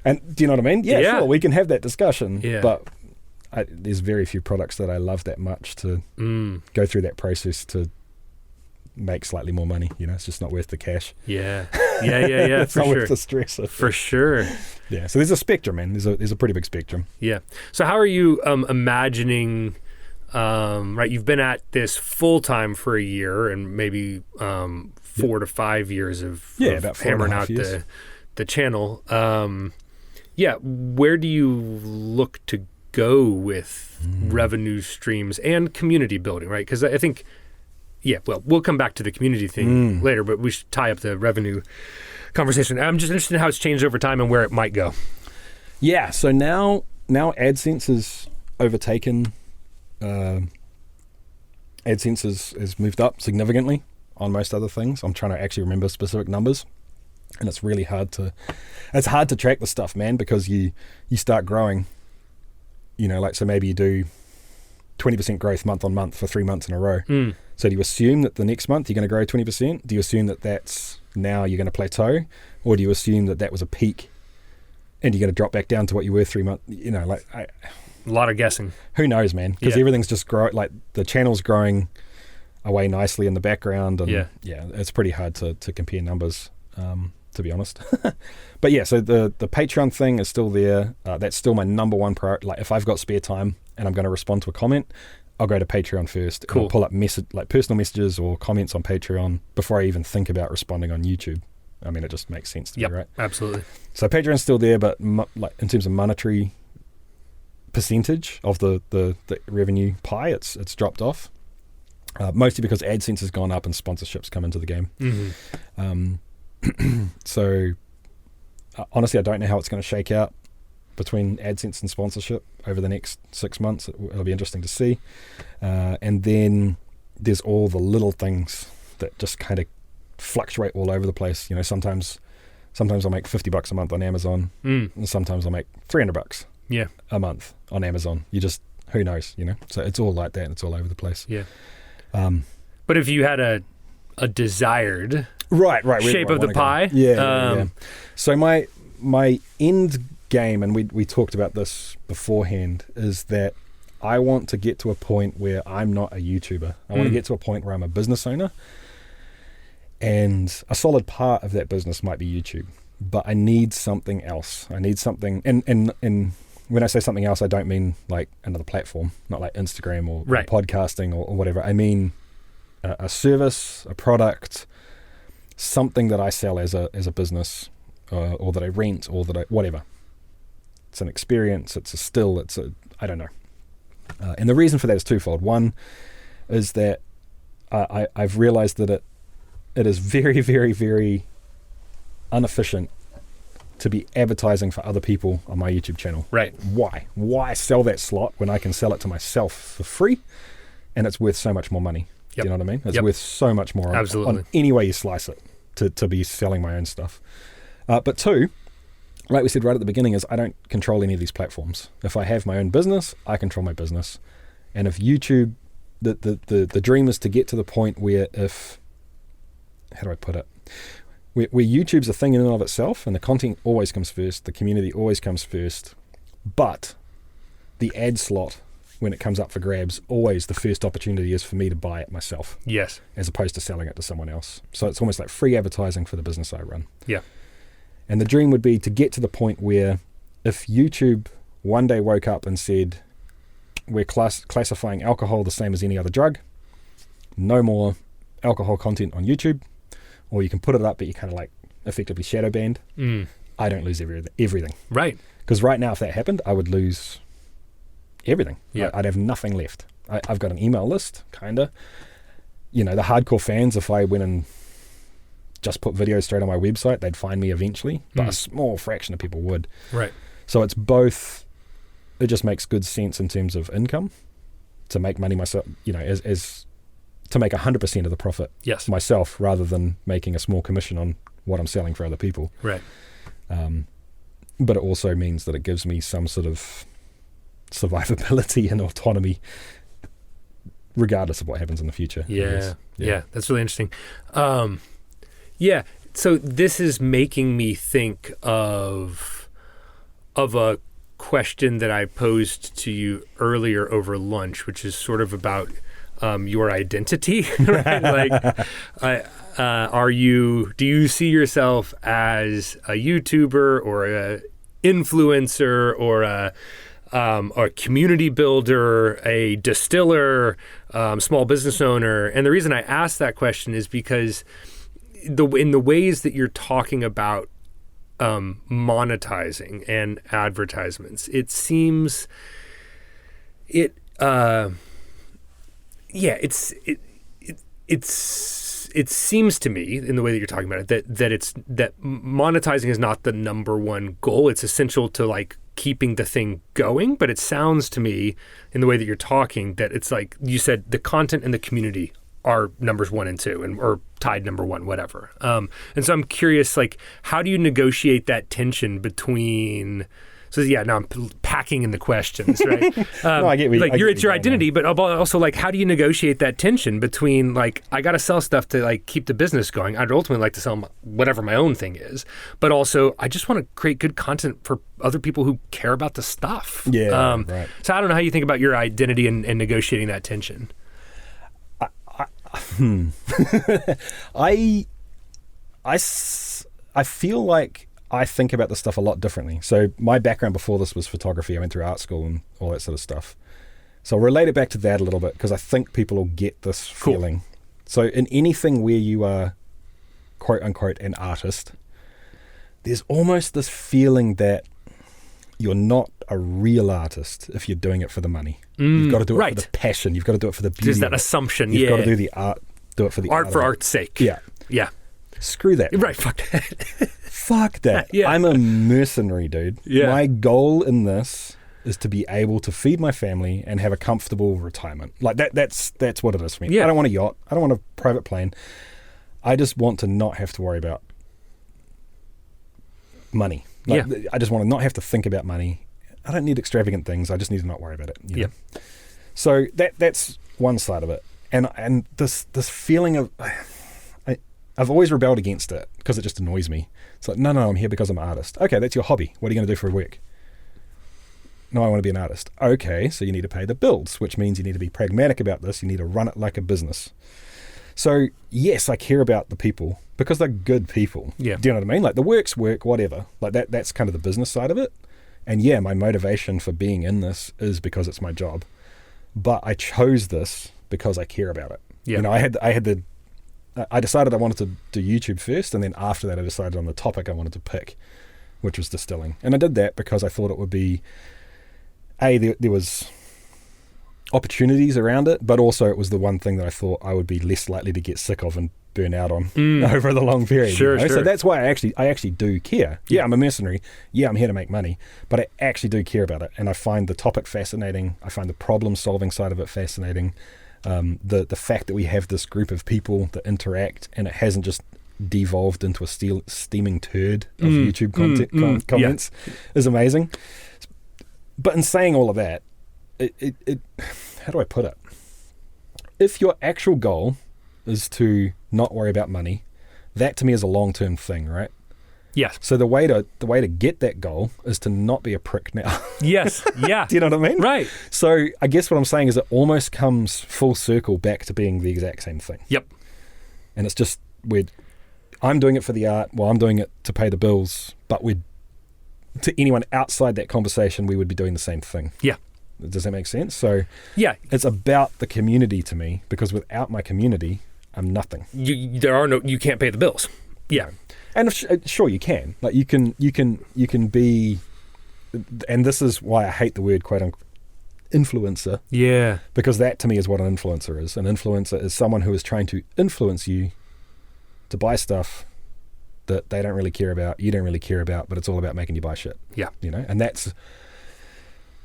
and do you know what I mean? Yeah, sure, we can have that discussion. Yeah. But there's very few products that I love that much to go through that process to make slightly more money. You know, it's just not worth the cash. Yeah. It's for not sure. worth the stress. For sure. Yeah. So there's a spectrum, man. There's a pretty big spectrum. Yeah. So how are you imagining? Right, you've been at this full time for a year, and maybe 4 to 5 years of about 4.5 hammering out years. the channel. Where do you look to go with revenue streams and community building? Right, because I think, we'll come back to the community thing later, but we should tie up the revenue conversation. I'm just interested in how it's changed over time and where it might go. Yeah. So now AdSense has overtaken. AdSense has moved up significantly on most other things. I'm trying to actually remember specific numbers, and it's really hard to track the stuff, man, because you start growing, you know, like, so maybe you do 20% growth month on month for 3 months in a row. So do you assume that the next month you're going to grow 20%? Do you assume that that's now you're going to plateau, or do you assume that that was a peak and you're going to drop back down to what you were 3 months? You know, like, a lot of guessing. Who knows, man? Because everything's just like the channel's growing away nicely in the background, and it's pretty hard to compare numbers, to be honest. But yeah, so the Patreon thing is still there. That's still my number one priority. Like, if I've got spare time and I'm going to respond to a comment, I'll go to Patreon first. Cool. And I'll pull up personal messages or comments on Patreon before I even think about responding on YouTube. I mean, it just makes sense to me, right? Absolutely. So Patreon's still there, but like in terms of monetary percentage of the revenue pie, it's dropped off, mostly because AdSense has gone up and sponsorships come into the game. So honestly, I don't know how it's going to shake out between AdSense and sponsorship over the next 6 months. It'll be interesting to see. And then there's all the little things that just kind of fluctuate all over the place. You know, sometimes I'll make $50 a month on Amazon, and sometimes I'll make $300 a month on Amazon. You just, who knows, you know? So it's all like that, and it's all over the place. Yeah. But if you had a desired shape of the pie. Yeah. So my end game, and we talked about this beforehand, is that I want to get to a point where I'm not a YouTuber. I want to get to a point where I'm a business owner, and a solid part of that business might be YouTube, but I need something else. I need something, and when I say something else, I don't mean like another platform, not like Instagram or podcasting or whatever. I mean a service, a product, something that I sell as a business, or that I rent, or that I whatever. It's an experience. It's a still. I don't know. And the reason for that is twofold. One is that I've realized that it is very, very, very inefficient to be advertising for other people on my YouTube channel. Right. Why sell that slot when I can sell it to myself for free, and it's worth so much more money? Do you know what I mean? It's worth so much more on any way you slice it to be selling my own stuff. But two, like we said right at the beginning, is I don't control any of these platforms. If I have my own business, I control my business. And if YouTube, the dream is to get to the point where how do I put it? Where YouTube's a thing in and of itself, and the content always comes first, the community always comes first, but the ad slot, when it comes up for grabs, always the first opportunity is for me to buy it myself. Yes. As opposed to selling it to someone else. So it's almost like free advertising for the business I run. Yeah. And the dream would be to get to the point where if YouTube one day woke up and said, we're classifying alcohol the same as any other drug, no more alcohol content on YouTube, or you can put it up, but you kind of like effectively shadow banned, I don't lose everything. Right. Because right now, if that happened, I would lose everything. Yeah. I'd have nothing left. I've got an email list, kind of. The hardcore fans, if I went and just put videos straight on my website, they'd find me eventually, but a small fraction of people would. Right. So it's both, it just makes good sense in terms of income to make money myself, as to make 100% of the profit myself rather than making a small commission on what I'm selling for other people. Right. But it also means that it gives me some sort of survivability and autonomy regardless of what happens in the future. Yeah, that's really interesting. So this is making me think of a question that I posed to you earlier over lunch, which is sort of about your identity, right? Do you see yourself as a YouTuber or a influencer or a community builder, a distiller, small business owner? And the reason I ask that question is because in the ways that you're talking about monetizing and advertisements, it seems it seems to me in the way that you're talking about it that monetizing is not the number one goal. It's essential to like keeping the thing going, but it sounds to me in the way that you're talking that it's like you said the content and the community are numbers 1 and 2 or tied number 1, whatever. And so I'm curious, like, how do you negotiate that tension between? So yeah, now I'm packing in the questions, right? No, I get what it's your identity, but also like, how do you negotiate that tension between like, I got to sell stuff to like keep the business going. I'd ultimately like to sell whatever my own thing is, but also I just want to create good content for other people who care about the stuff. Yeah, right. So I don't know how you think about your identity and negotiating that tension. I feel like I think about this stuff a lot differently. So my background before this was photography. I went through art school and all that sort of stuff. So I'll relate it back to that a little bit because I think people will get this feeling. So in anything where you are quote unquote an artist, there's almost this feeling that you're not a real artist if you're doing it for the money. You've got to do it for the passion. You've got to do it for the beauty. There's that assumption. You've got to do the art. Do it for the art for art's sake. Yeah. Screw that. Right. Fuck that. Fuck that. Yeah. I'm a mercenary, dude. Yeah. My goal in this is to be able to feed my family and have a comfortable retirement. Like that's what it is for me. Yeah. I don't want a yacht. I don't want a private plane. I just want to not have to worry about money. I just want to not have to think about money. I don't need extravagant things. I just need to not worry about it. You know? So that's one side of it. And this feeling of I've always rebelled against it because it just annoys me. It's like, no, I'm here because I'm an artist. Okay, that's your hobby. What are you going to do for work? No, I want to be an artist. Okay, so you need to pay the bills, which means you need to be pragmatic about this. You need to run it like a business. So yes, I care about the people because they're good people. Yeah. Do you know what I mean? Like the work's work, whatever. Like that's kind of the business side of it. And yeah, my motivation for being in this is because it's my job. But I chose this because I care about it. Yeah. You know, I decided I wanted to do YouTube first, and then after that I decided on the topic I wanted to pick, which was distilling. And I did that because I thought it would be, there was opportunities around it, but also it was the one thing that I thought I would be less likely to get sick of and burn out on over the long period. Sure. So that's why I actually do care. Yeah, I'm a mercenary. Yeah, I'm here to make money, but I actually do care about it. And I find the topic fascinating. I find the problem solving side of it fascinating. The fact that we have this group of people that interact and it hasn't just devolved into a steaming turd of YouTube comments is amazing. But in saying all of that, it how do I put it? If your actual goal is to not worry about money, that to me is a long-term thing, right? Yes. So the way to get that goal is to not be a prick now. Yes. Yeah. Do you know what I mean? Right. So I guess what I'm saying is it almost comes full circle back to being the exact same thing. Yep. And it's just I'm doing it for the art, well, I'm doing it to pay the bills, but to anyone outside that conversation, we would be doing the same thing. Yeah. Does that make sense? So yeah, it's about the community to me, because without my community, I'm nothing. You can't pay the bills. Yeah. And sure you can. Like you can be, and this is why I hate the word quote unquote influencer. Yeah. Because that to me is what an influencer is. An influencer is someone who is trying to influence you to buy stuff that they don't really care about, you don't really care about, but it's all about making you buy shit. Yeah. You know, and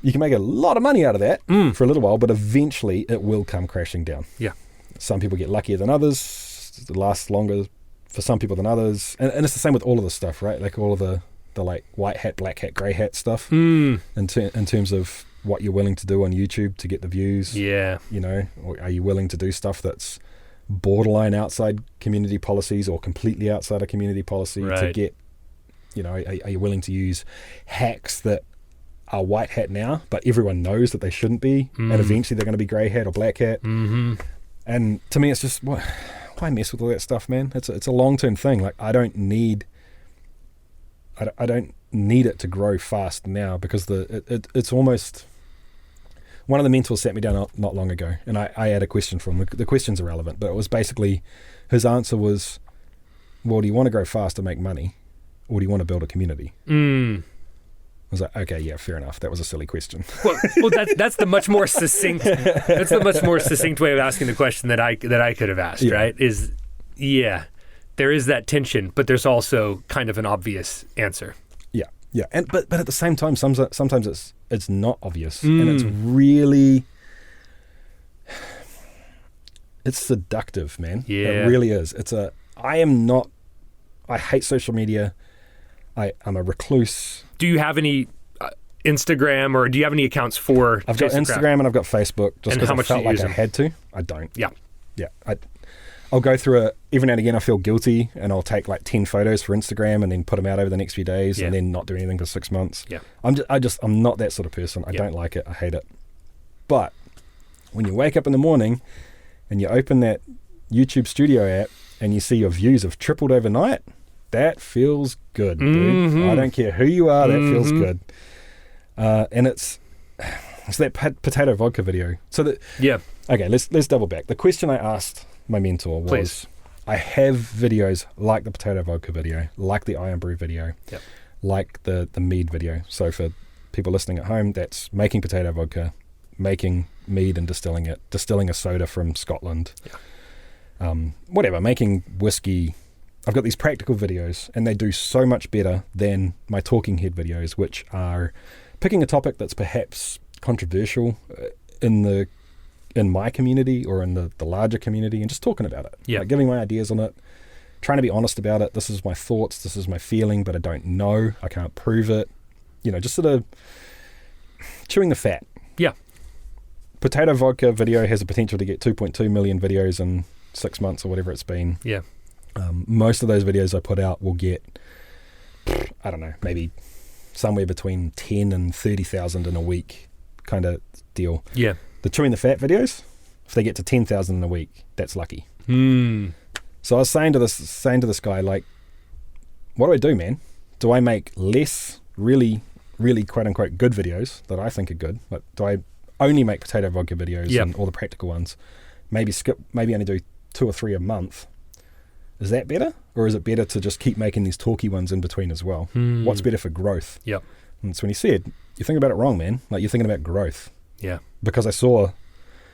you can make a lot of money out of that for a little while, but eventually it will come crashing down. Yeah. Some people get luckier than others. It lasts longer for some people than others. And it's the same with all of this stuff, right? Like all of the like white hat, black hat, grey hat stuff in terms of what you're willing to do on YouTube to get the views. Yeah. You know, or are you willing to do stuff that's borderline outside community policies or completely outside of community policy to get, you know, are you willing to use hacks that are white hat now, but everyone knows that they shouldn't be, and eventually they're going to be grey hat or black hat. Mm-hmm. And to me, it's just, why mess with all that stuff, man? It's a long-term thing. Like I don't need it to grow fast now, because it's almost. One of the mentors sat me down not long ago, and I had a question for him. The question's irrelevant, but it was basically, his answer was, well, do you want to grow fast to make money, or do you want to build a community? I was like, okay, yeah, fair enough. That was a silly question. Well, that's the much more succinct. That's the much more succinct way of asking the question that I could have asked. Yeah. Right? There is that tension, but there's also kind of an obvious answer. Yeah, and but at the same time, sometimes it's not obvious, and it's really seductive, man. Yeah, it really is. I hate social media. I'm a recluse. Do you have any Instagram, or do you have any accounts for? I've got Instagram and I've got Facebook. Just because I felt like I had to. I don't. Yeah. I'll go through every now and again I feel guilty, and I'll take like 10 photos for Instagram and then put them out over the next few days, and then not do anything for 6 months. Yeah. I'm not that sort of person. I don't like it. I hate it. But when you wake up in the morning and you open that YouTube Studio app and you see your views have tripled overnight, that feels good, dude. I don't care who you are, that feels good. And it's that potato vodka video. Okay, let's double back. The question I asked my mentor was, please. I have videos like the potato vodka video, like the Iron Brew video, like the mead video. So for people listening at home, that's making potato vodka, making mead and distilling it, distilling a soda from Scotland, whatever, making whiskey. I've got these practical videos, and they do so much better than my talking head videos, which are picking a topic that's perhaps controversial in my community or in the larger community, and just talking about it. Like giving my ideas on it, trying to be honest about it. This is my thoughts, this is my feeling, but I don't know, I can't prove it. You know, just sort of chewing the fat. Yeah. Potato vodka video has a potential to get 2.2 million videos in 6 months or whatever it's been. Yeah. Most of those videos I put out will get, I don't know, maybe somewhere between 10 and 30,000 in a week kind of deal. Yeah. The chewing the fat videos, if they get to 10,000 in a week, that's lucky. So I was saying to this guy, like, what do I do, man? Do I make less really, really quote unquote good videos that I think are good? Like, do I only make potato vodka videos and all the practical ones? Maybe only do 2 or 3 a month. Is that better? Or is it better to just keep making these talky ones in between as well? What's better for growth? And that's when he said, you're thinking about it wrong, man. Like, you're thinking about growth. Yeah. Because I saw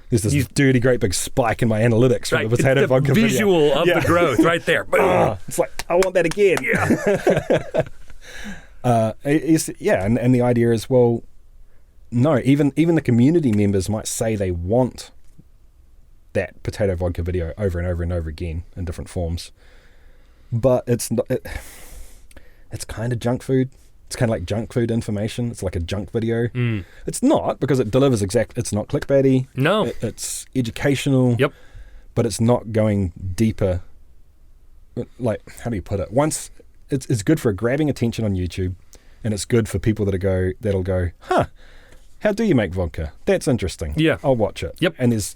there's this dirty, great big spike in my analytics from the potato vodka video. Visual of the growth right there. It's like, I want that again. Yeah. And the idea is, well, no, even the community members might say they want that potato vodka video over and over and over again in different forms. but it's not. It's kind of junk food. It's kind of like junk food information. It's like a junk video. It's not, because it delivers it's not clickbaity. No. It's educational. Yep. But it's not going deeper. Like, how do you put it? Once it's good for grabbing attention on YouTube, and it's good for people that'll go, huh, how do you make vodka? That's interesting. Yeah. I'll watch it. Yep. And there's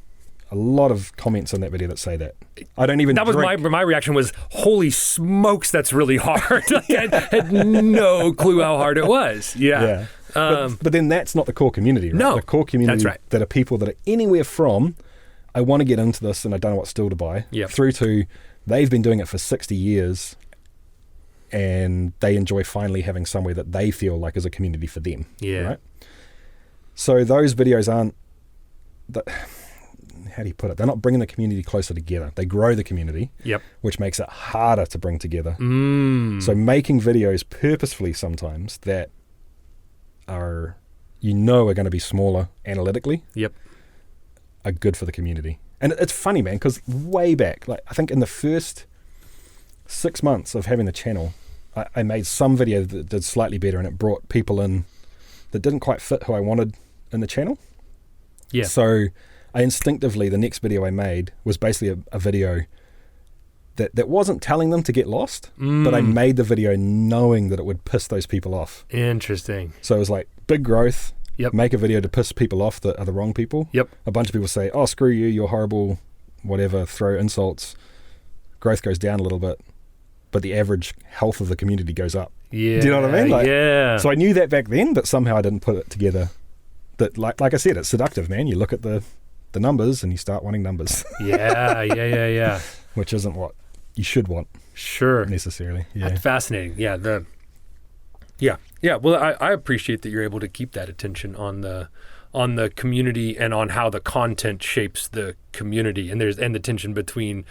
a lot of comments on that video that say that. I don't even That was my reaction was, holy smokes, that's really hard. I had no clue how hard it was. Yeah. But then that's not the core community, right? No. The core community That's right. that are people that are anywhere from, I want to get into this and I don't know what still to buy, through to they've been doing it for 60 years and they enjoy finally having somewhere that they feel like is a community for them. Yeah. Right? So those videos aren't... how do you put it? They're not bringing the community closer together. They grow the community, which makes it harder to bring together. So making videos purposefully sometimes that are, are going to be smaller analytically, are good for the community. And it's funny, man, because way back, like I think in the first 6 months of having the channel, I made some video that did slightly better, and it brought people in that didn't quite fit who I wanted in the channel. Yeah. So I instinctively, the next video I made was basically a video that wasn't telling them to get lost, but I made the video knowing that it would piss those people off. Interesting. So it was like big growth, make a video to piss people off that are the wrong people. A bunch of people say, oh, screw you, you're horrible, whatever, throw insults. Growth goes down a little bit, but the average health of the community goes up. Yeah. Do you know what I mean? So I knew that back then, but somehow I didn't put it together. That like I said, it's seductive, man. You look at the numbers and you start wanting numbers. Yeah. Which isn't what you should want. Sure. Necessarily. Yeah. That's fascinating. Yeah. Well, I appreciate that you're able to keep that attention on the community and on how the content shapes the community, and the tension between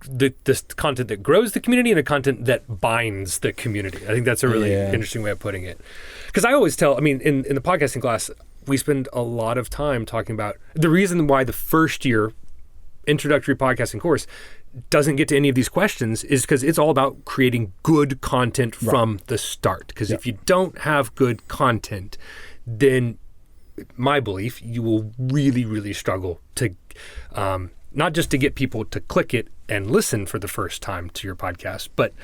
this content that grows the community and the content that binds the community. I think that's a really interesting way of putting it. Because I always tell, in the podcasting class, we spend a lot of time talking about the reason why the first year introductory podcasting course doesn't get to any of these questions is because it's all about creating good content from the start. Because if you don't have good content, then my belief, you will really, really struggle to not just to get people to click it and listen for the first time to your podcast, but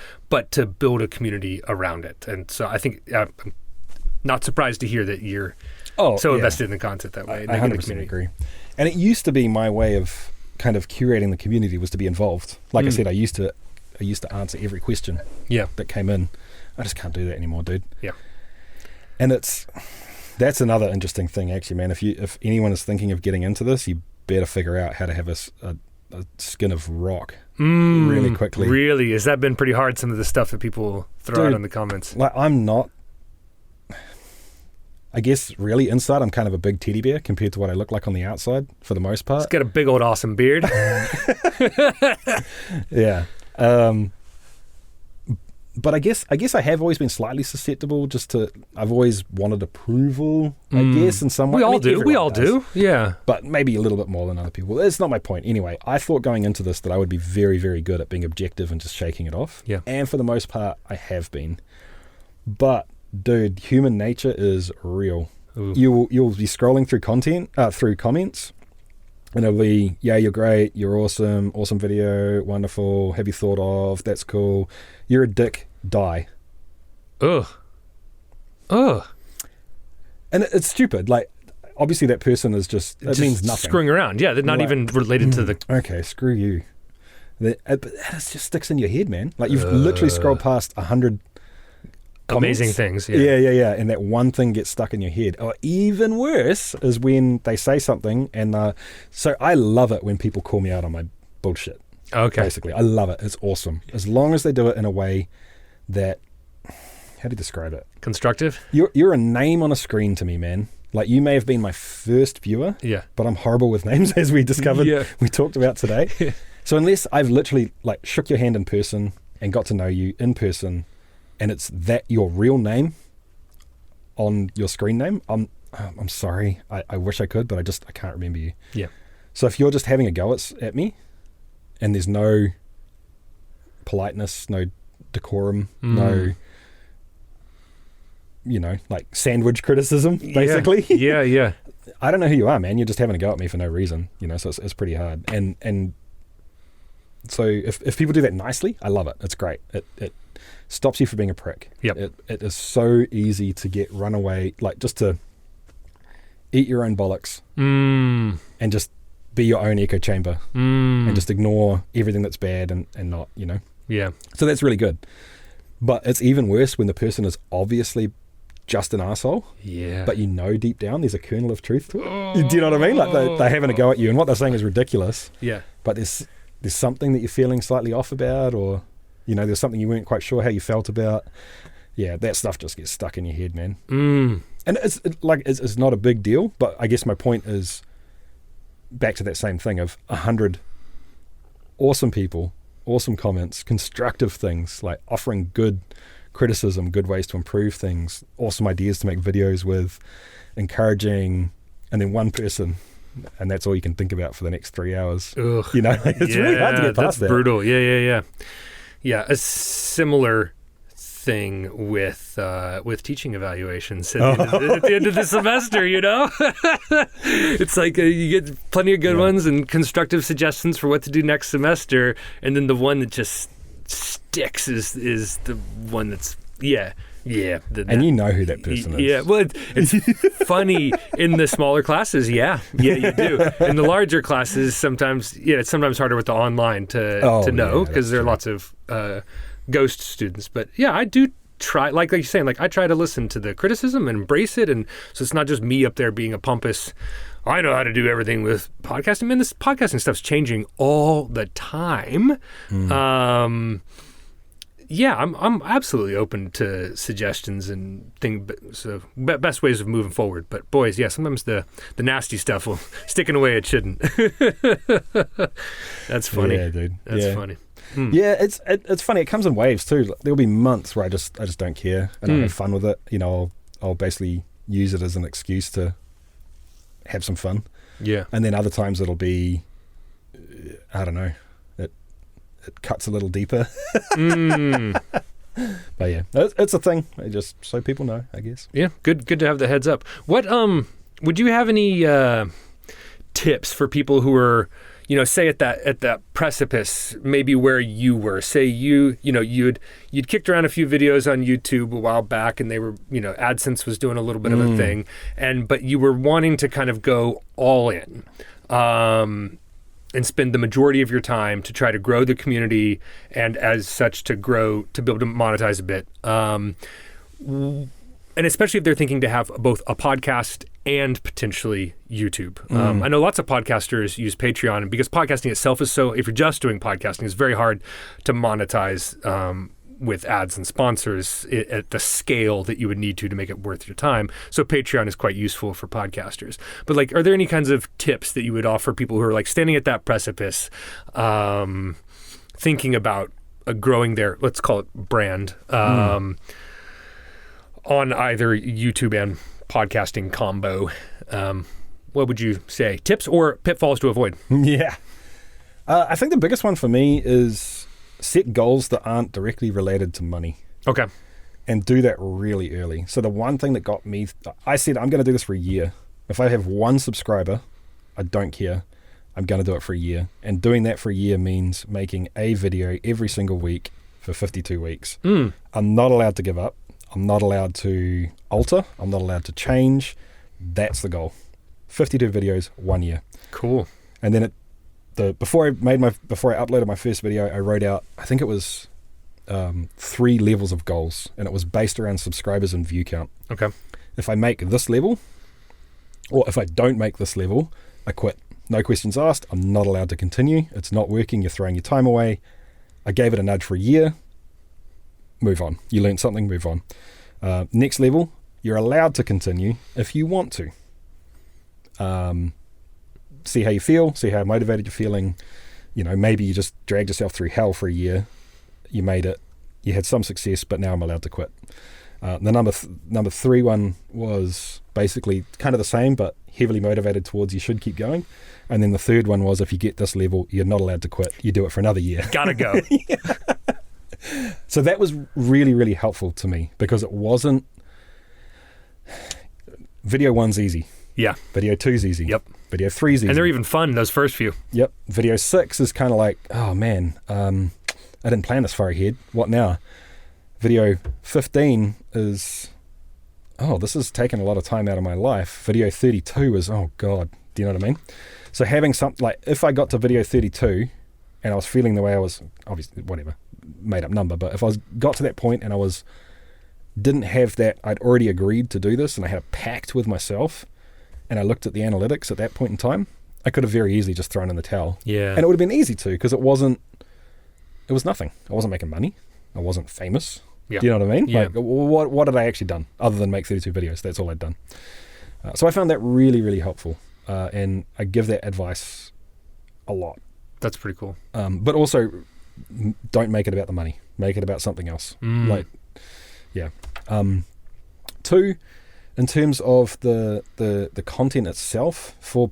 to build a community around it. And so I think I'm not surprised to hear that you're invested in the content that way. I 100% agree. And it used to be my way of kind of curating the community was to be involved. Like I said, I used to answer every question that came in. I just can't do that anymore, dude. Yeah. And that's another interesting thing, actually, man. If anyone is thinking of getting into this, you better figure out how to have a skin of rock really quickly. Really? Has that been pretty hard, some of the stuff that people throw out in the comments? Like, I guess really inside I'm kind of a big teddy bear compared to what I look like on the outside for the most part. It's got a big old awesome beard. Yeah. But I guess I have always been slightly susceptible I've always wanted approval, I guess, in some way. We all do. Yeah. But maybe a little bit more than other people. It's not my point. Anyway, I thought going into this that I would be very, very good at being objective and just shaking it off. Yeah. And for the most part, I have been. But dude, human nature is real. Ooh. You'll be scrolling through through comments, and it'll be, yeah, you're great, you're awesome video, wonderful, have you thought of, that's cool, you're a dick, die. Ugh. And it's stupid. Like, obviously that person is just means nothing. Screwing around. Yeah, they're not even related to the... Okay, screw you. But that just sticks in your head, man. Like, you've literally scrolled past 100 comments. Amazing things. Yeah. And that one thing gets stuck in your head. Or even worse is when they say something and so I love it when people call me out on my bullshit. Okay. Basically, I love it. It's awesome. As long as they do it in a way that, how do you describe it? Constructive? You're a name on a screen to me, man. Like, you may have been my first viewer, but I'm horrible with names, as we discovered, we talked about today. So unless I've literally like shook your hand in person and got to know you in person, and it's that your real name on your screen name, I'm sorry. I wish I could, but I can't remember you. Yeah. So if you're just having a go at me, and there's no politeness, no decorum, no, like sandwich criticism, basically. Yeah. I don't know who you are, man. You're just having a go at me for no reason, so it's pretty hard. And so if people do that nicely, I love it. It's great. It stops you from being a prick. Yep. It is so easy to get run away, like just to eat your own bollocks and just be your own echo chamber and just ignore everything that's bad and not, Yeah. So that's really good. But it's even worse when the person is obviously just an asshole. Yeah. But deep down there's a kernel of truth to it. Do you know what I mean? Like they're having a go at you and what they're saying is ridiculous. Yeah. But there's something that you're feeling slightly off about, or there's something you weren't quite sure how you felt about. Yeah, that stuff just gets stuck in your head, man. And it's not a big deal, but I guess my point is back to that same thing of 100 awesome people, awesome comments, constructive things, like offering good criticism, good ways to improve things, awesome ideas to make videos with, encouraging, and then one person, and that's all you can think about for the next 3 hours. Ugh. It's really hard to get past that. That's brutal. Yeah. A similar thing with teaching evaluations at the end of the semester. It's like you get plenty of good ones and constructive suggestions for what to do next semester, and then the one that just sticks is the one that's and you know who that person is. Yeah, well, it's funny in the smaller classes. Yeah, you do. In the larger classes, sometimes it's harder with the online to know because there are lots of ghost students. But yeah, I do try, like you're saying, like I try to listen to the criticism and embrace it, and so it's not just me up there being a pompous, I know how to do everything with podcasting. Man, this podcasting stuff's changing all the time. I'm absolutely open to suggestions and best ways of moving forward. But boys, sometimes the nasty stuff will stick in a way it shouldn't. That's funny. Yeah, dude. That's funny. Yeah, it's funny. It comes in waves too. There'll be months where I just don't care and I have fun with it. I'll basically use it as an excuse to have some fun. Yeah. And then other times it'll be, I don't know, it cuts a little deeper. But yeah, it's a thing. Just so people know, I guess. Yeah, good to have the heads up. What would you have any tips for people who are, say at that precipice, maybe where you were? Say you'd kicked around a few videos on YouTube a while back, and they were, AdSense was doing a little bit of a thing, but you were wanting to kind of go all in. And spend the majority of your time to try to grow the community, and as such to be able to monetize a bit. And especially if they're thinking to have both a podcast and potentially YouTube. I know lots of podcasters use Patreon, because podcasting itself is if you're just doing podcasting, it's very hard to monetize with ads and sponsors at the scale that you would need to make it worth your time. So Patreon is quite useful for podcasters. But are there any kinds of tips that you would offer people who are standing at that precipice, thinking about growing their, let's call it brand, on either YouTube and podcasting combo? What would you say? Tips or pitfalls to avoid? Yeah. I think the biggest one for me is set goals that aren't directly related to money. Okay. And do that really early. So the one thing that got me, I said, I'm going to do this for a year. If I have one subscriber, I don't care. I'm going to do it for a year. And doing that for a year means making a video every single week for 52 weeks. I'm not allowed to give up. I'm not allowed to alter. I'm not allowed to change. That's the goal. 52 videos, 1 year. Cool. And then before I uploaded my first video, I wrote out, I think it was 3 levels of goals, and it was based around subscribers and view count. Okay. If I make this level, or if I don't make this level, I quit. No questions asked. I'm not allowed to continue. It's not working. You're throwing your time away. I gave it a nudge for a year. Move on. You learned something, move on. Next level, you're allowed to continue if you want to. See how you feel, see how motivated you're feeling. Maybe you just dragged yourself through hell for a year. You made it. You had some success, but now I'm allowed to quit. The number 3 one was basically kind of the same, but heavily motivated towards you should keep going. And then the third one was, if you get this level, you're not allowed to quit. You do it for another year. Gotta go. So that was really, really helpful to me because it wasn't... Video 1's easy. Yeah. Video 2's easy. Yep. Video 3's easy. And they're even fun, those first few. Yep. Video 6 is kind of like, oh man, I didn't plan this far ahead. What now? Video 15 is, oh, this has taken a lot of time out of my life. Video 32 is, oh God, do you know what I mean? So having something like, if I got to video 32 and I was feeling the way I was, obviously, whatever, made up number, but if I got to that point and I didn't have that, I'd already agreed to do this and I had a pact with myself and I looked at the analytics at that point in time, I could have very easily just thrown in the towel. Yeah. And it would have been easy to, because it was nothing. I wasn't making money. I wasn't famous. Yeah. Do you know what I mean? Yeah. Like, what had I actually done other than make 32 videos? That's all I'd done. So I found that really, really helpful. And I give that advice a lot. That's pretty cool. But also, don't make it about the money. Make it about something else. Like, yeah. 2, in terms of the content itself for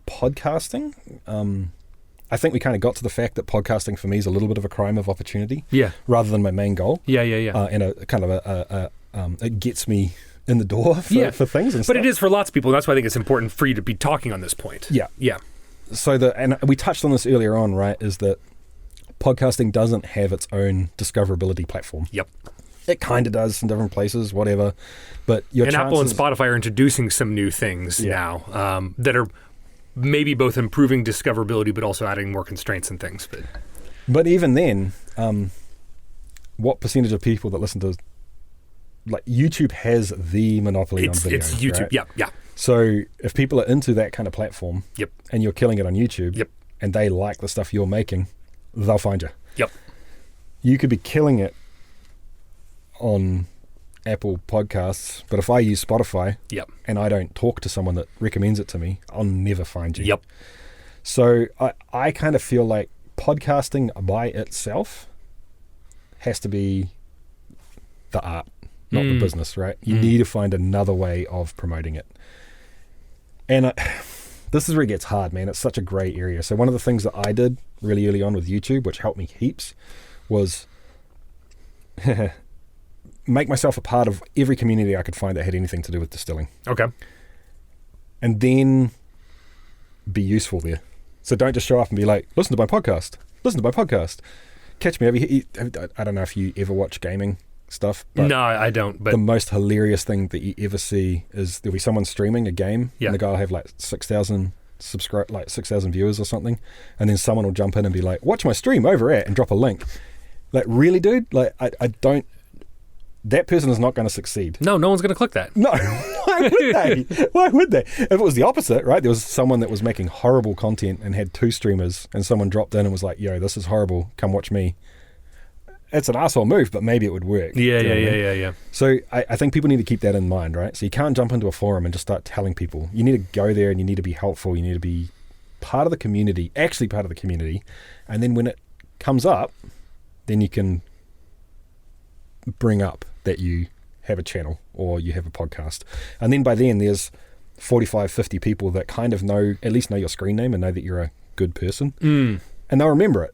podcasting, I think we kind of got to the fact that podcasting for me is a little bit of a crime of opportunity. Yeah. Rather than my main goal. Yeah. And a kind of it gets me in the door for things and stuff. But it is for lots of people. That's why I think it's important for you to be talking on this point. Yeah. Yeah. So and we touched on this earlier on, right, is that podcasting doesn't have its own discoverability platform. Yep. It kind of does in different places, whatever. But your chances... Apple and Spotify are introducing some new things now that are maybe both improving discoverability but also adding more constraints and things. But even then, what percentage of people that listen to... Like, YouTube has the monopoly on videos, It's YouTube, right? yeah. So if people are into that kind of platform and you're killing it on YouTube and they like the stuff you're making, they'll find you. Yep. You could be killing it on Apple Podcasts, but if I use Spotify and I don't talk to someone that recommends it to me, I'll never find you. Yep. So I kind of feel like podcasting by itself has to be the art, not the business, right? You need to find another way of promoting it. And this is where it gets hard, man. It's such a gray area. So one of the things that I did really early on with YouTube, which helped me heaps, was make myself a part of every community I could find that had anything to do with distilling. Okay. And then be useful there. So don't just show up and be like, listen to my podcast. Listen to my podcast. Catch me over here. I don't know if you ever watch gaming stuff. But no, I don't. But the most hilarious thing that you ever see is there'll be someone streaming a game and the guy will have like 6,000 viewers or something. And then someone will jump in and be like, watch my stream over at, and drop a link. Like, really, dude? Like, I don't... That person is not going to succeed. No one's going to click that. No. Why would they? Why would they? If it was the opposite, right? There was someone that was making horrible content and had 2 streamers and someone dropped in and was like, yo, this is horrible. Come watch me. It's an asshole move, but maybe it would work. Yeah. So I think people need to keep that in mind, right? So you can't jump into a forum and just start telling people. You need to go there and you need to be helpful. You need to be part of the community, actually part of the community. And then when it comes up, then you can bring up that you have a channel or you have a podcast. And then by then there's 45, 50 people that kind of at least know your screen name and know that you're a good person. And they'll remember it,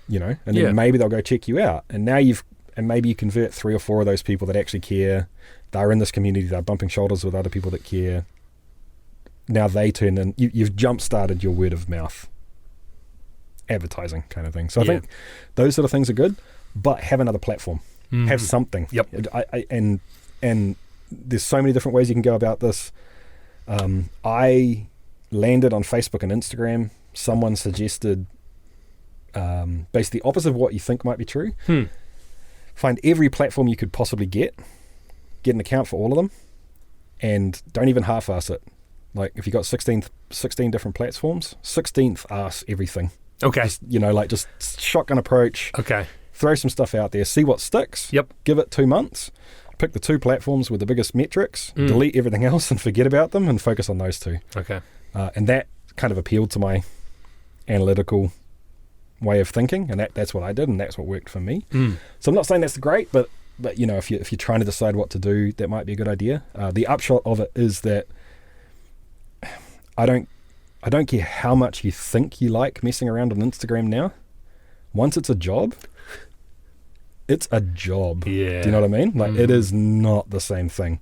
you know, and then maybe they'll go check you out. And now maybe you convert 3 or 4 of those people that actually care. They're in this community, they're bumping shoulders with other people that care. Now they turn in, you've jump-started your word of mouth advertising kind of thing. So I think those sort of things are good, but have another platform. Have something. Yep. And there's so many different ways you can go about this. I landed on Facebook and Instagram. Someone suggested basically opposite of what you think might be true. Find every platform you could possibly get an account for all of them, and don't even half-ass it. Like, if you got 16 different platforms, 16th ass everything. Okay. Just shotgun approach. Okay. Throw some stuff out there, see what sticks. Yep. Give it 2 months. Pick the 2 platforms with the biggest metrics. Delete everything else and forget about them, and focus on those 2. Okay. And that kind of appealed to my analytical way of thinking, and that's what I did, and that's what worked for me. So I'm not saying that's great, but you know, if you're trying to decide what to do, that might be a good idea. The upshot of it is that I don't care how much you think you like messing around on Instagram now. Once it's a job, it's a job. Yeah. Do you know what I mean? Like it is not the same thing.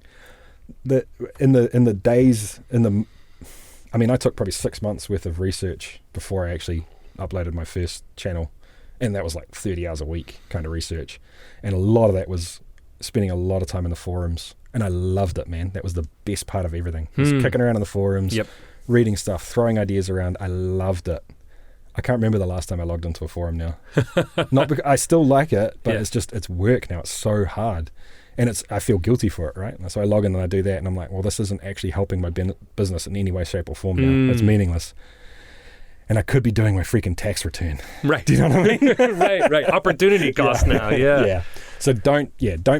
I took probably 6 months worth of research before I actually uploaded my first channel, and that was like 30 hours a week kind of research, and a lot of that was spending a lot of time in the forums, and I loved it, man. That was the best part of everything. Just kicking around in the forums, reading stuff, throwing ideas around. I loved it. I can't remember the last time I logged into a forum now. Not because I still like it, but it's work now. It's so hard. And I feel guilty for it, right? So I log in and I do that, and I'm like, well, this isn't actually helping my business in any way, shape, or form now. It's meaningless. And I could be doing my freaking tax return. Right. Do you know what I mean? Right. Opportunity cost now, Yeah. So don't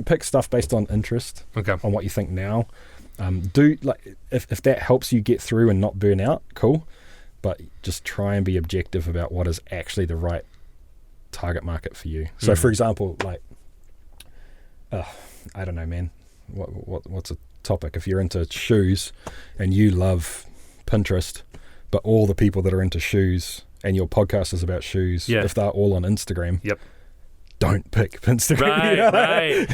pick stuff based on interest, on what you think now. If that helps you get through and not burn out, cool. But just try and be objective about what is actually the right target market for you. So, for example, like, I don't know, man. What's a topic? If you're into shoes and you love Pinterest, but all the people that are into shoes and your podcast is about shoes, if they're all on Instagram, don't pick Instagram. Right.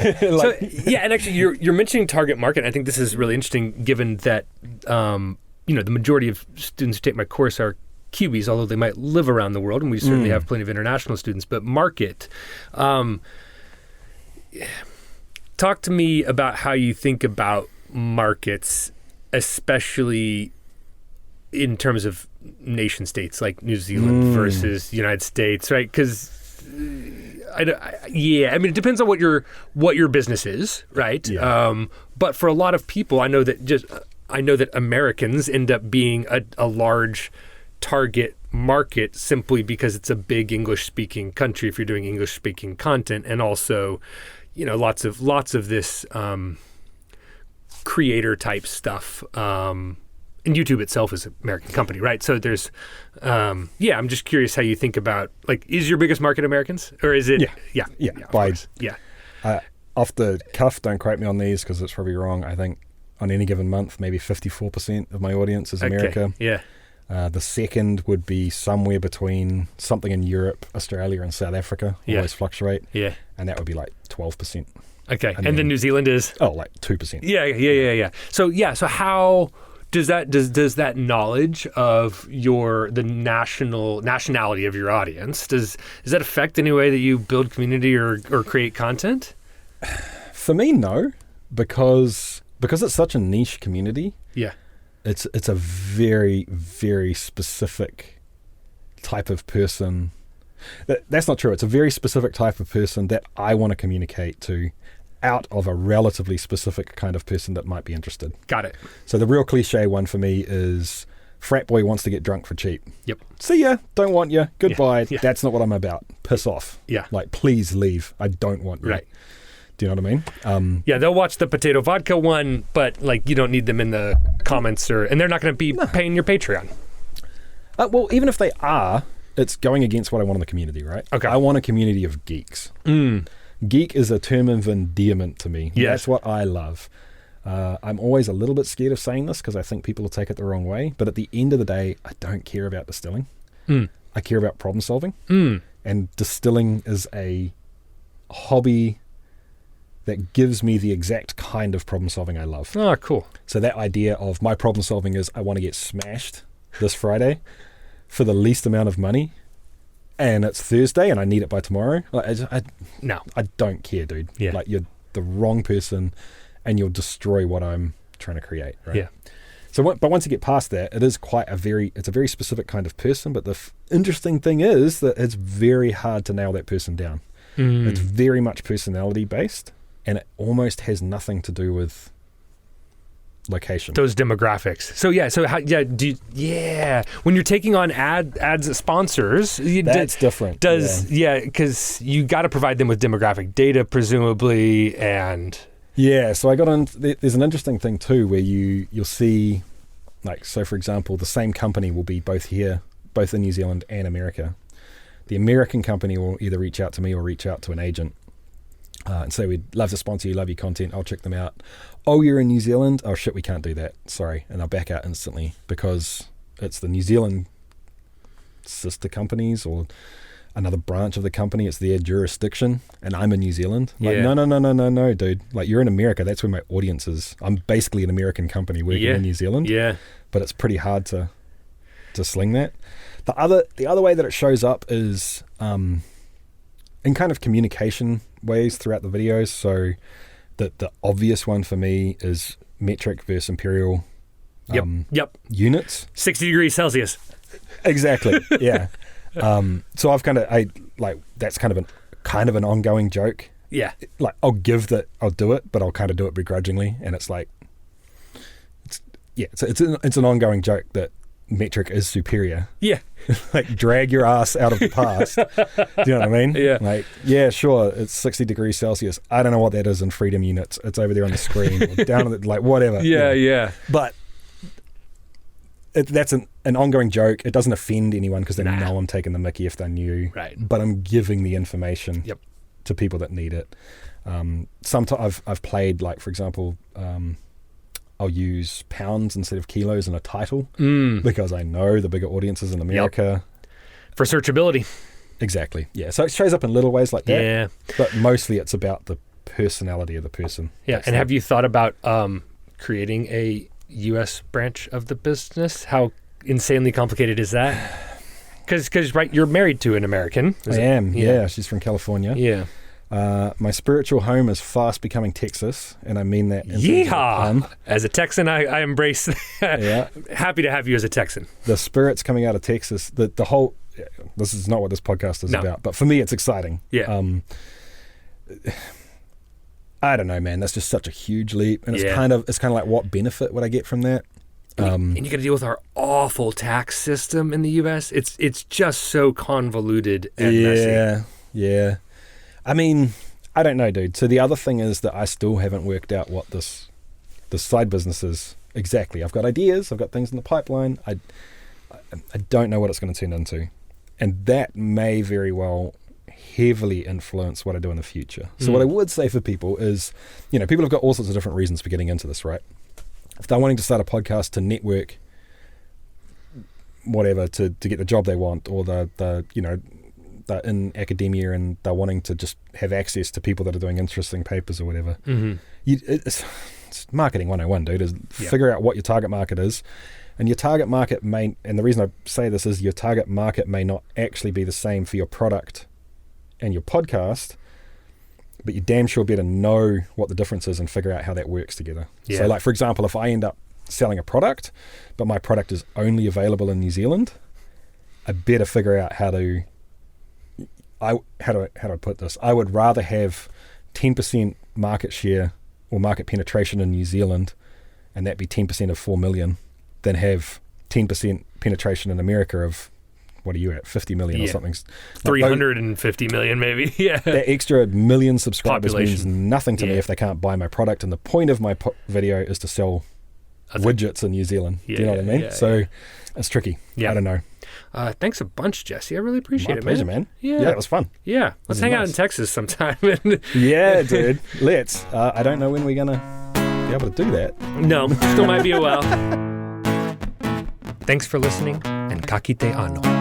And actually, you're mentioning target market. I think this is really interesting, given that the majority of students who take my course are Kiwis, although they might live around the world, and we certainly have plenty of international students. But market. Talk to me about how you think about markets, especially in terms of nation states like New Zealand versus United States, right? Because it depends on what your business is, right? Yeah. But for a lot of people, I know that Americans end up being a large target market simply because it's a big English-speaking country if you're doing English-speaking content, and also, lots of this creator type stuff. And YouTube itself is an American company, right? So there's, I'm just curious how you think about, like, is your biggest market Americans, or is it? Yeah. Off the cuff, don't quote me on these because it's probably wrong. I think on any given month, maybe 54% of my audience is America. Yeah. The second would be somewhere between something in Europe, Australia, and South Africa. Always fluctuate. Yeah. And that would be like 12%. Okay. And then New Zealand is? Oh, like 2%. Yeah. So how does that knowledge of the nationality of your audience, does that affect any way that you build community or create content? For me, no, because it's such a niche community. Yeah. It's a very, very specific type of person. That's not true. It's a very specific type of person that I want to communicate to, out of a relatively specific kind of person that might be interested. Got it. So the real cliche one for me is frat boy wants to get drunk for cheap. Yep. See ya, don't want you, goodbye. Yeah. That's not what I'm about. Piss off. Yeah. Like, please leave. I don't want you. Right. Do you know what I mean? They'll watch the potato vodka one, but like you don't need them in the comments, and they're not going to be paying your Patreon. Well, even if they are, it's going against what I want in the community, right? Okay. I want a community of geeks. Geek is a term of endearment to me. Yes. That's what I love. I'm always a little bit scared of saying this because I think people will take it the wrong way. But at the end of the day, I don't care about distilling. I care about problem solving. And distilling is a hobby that gives me the exact kind of problem solving I love. Oh, cool. So that idea of my problem solving is I want to get smashed this Friday for the least amount of money, and it's Thursday and I need it by tomorrow. I don't care, dude. Yeah. Like, you're the wrong person and you'll destroy what I'm trying to create, right? Yeah. So, but once you get past that, it's a very specific kind of person. But the interesting thing is that it's very hard to nail that person down. It's very much personality based, and it almost has nothing to do with location. Those demographics. So when you're taking on ads sponsors, that's different. Because you got to provide them with demographic data, presumably, and so I got on. There's an interesting thing too, where you'll see, like, so for example, the same company will be both in New Zealand and America. The American company will either reach out to me or reach out to an agent and say, we'd love to sponsor you, love your content, I'll check them out. Oh, you're in New Zealand? Oh shit, we can't do that, sorry. And I'll back out instantly because it's the New Zealand sister companies or another branch of the company. It's their jurisdiction, and I'm in New Zealand. Like, Yeah. no, dude. Like, you're in America. That's where my audience is. I'm basically an American company working in New Zealand. Yeah. But it's pretty hard to sling that. The other way that it shows up is in kind of communication ways throughout the videos. So the obvious one for me is metric versus imperial Yep. units. 60 degrees Celsius. Exactly. Yeah. So I've that's kind of an ongoing joke. Yeah. Like, I'll do it, but I'll kind of do it begrudgingly, and it's like, it's an ongoing joke that metric is superior. Yeah. Like, drag your ass out of the past. Do you know what I mean? Yeah. Like, yeah, sure, it's 60 degrees Celsius. I don't know what that is in freedom units. It's over there on the screen, or down on the, like, whatever. Yeah. But that's an ongoing joke. It doesn't offend anyone because they know I'm taking the mickey if they're new. Right. But I'm giving the information to people that need it. Sometimes I've played, like, for example, I'll use pounds instead of kilos in a title because I know the bigger audiences in America. For searchability. Exactly. Yeah. So it shows up in little ways like that. Yeah. But mostly it's about the personality of the person. Yeah. And have you thought about creating a U.S. branch of the business? How insanely complicated is that? Because right, you're married to an American. I am. Yeah. She's from California. Yeah. My spiritual home is fast becoming Texas, and I mean that. Yeehaw! As a Texan, I embrace that. Yeah. Happy to have you as a Texan. The spirits coming out of Texas. The whole. This is not what this podcast is about, but for me, it's exciting. Yeah. I don't know, man. That's just such a huge leap, and it's kind of like, what benefit would I get from that? And you got to deal with our awful tax system in the U.S. It's just so convoluted and messy. Yeah. I mean, I don't know, dude. So the other thing is that I still haven't worked out what this side business is exactly. I've got ideas. I've got things in the pipeline. I don't know what it's going to turn into, and that may very well heavily influence what I do in the future. So what I would say for people is, people have got all sorts of different reasons for getting into this, right? If they're wanting to start a podcast to network, whatever, to get the job they want, or they're in academia and they're wanting to just have access to people that are doing interesting papers or whatever. It's marketing 101, dude, is figure out what your target market is. And your target market and the reason I say this is your target market may not actually be the same for your product and your podcast, but you damn sure better know what the difference is and figure out how that works together. Yeah. So, like, for example, if I end up selling a product, but my product is only available in New Zealand, I better figure out how do I put this? I would rather have 10% market share or market penetration in New Zealand, and that be 10% of 4 million, than have 10% penetration in America of, what are you at, 50 million or something? 350 million maybe. Yeah. That extra million subscribers Population. means nothing to me if they can't buy my product. And the point of my video is to sell widgets in New Zealand. Do you know what I mean? So it's tricky. I don't know. Thanks a bunch, Jesse. I really appreciate it, My pleasure, man. Yeah, it was fun. Yeah. Let's hang out in Texas sometime. Yeah, dude. Let's. I don't know when we're going to be able to do that. No, still might be a while. Thanks for listening, and kakite ano.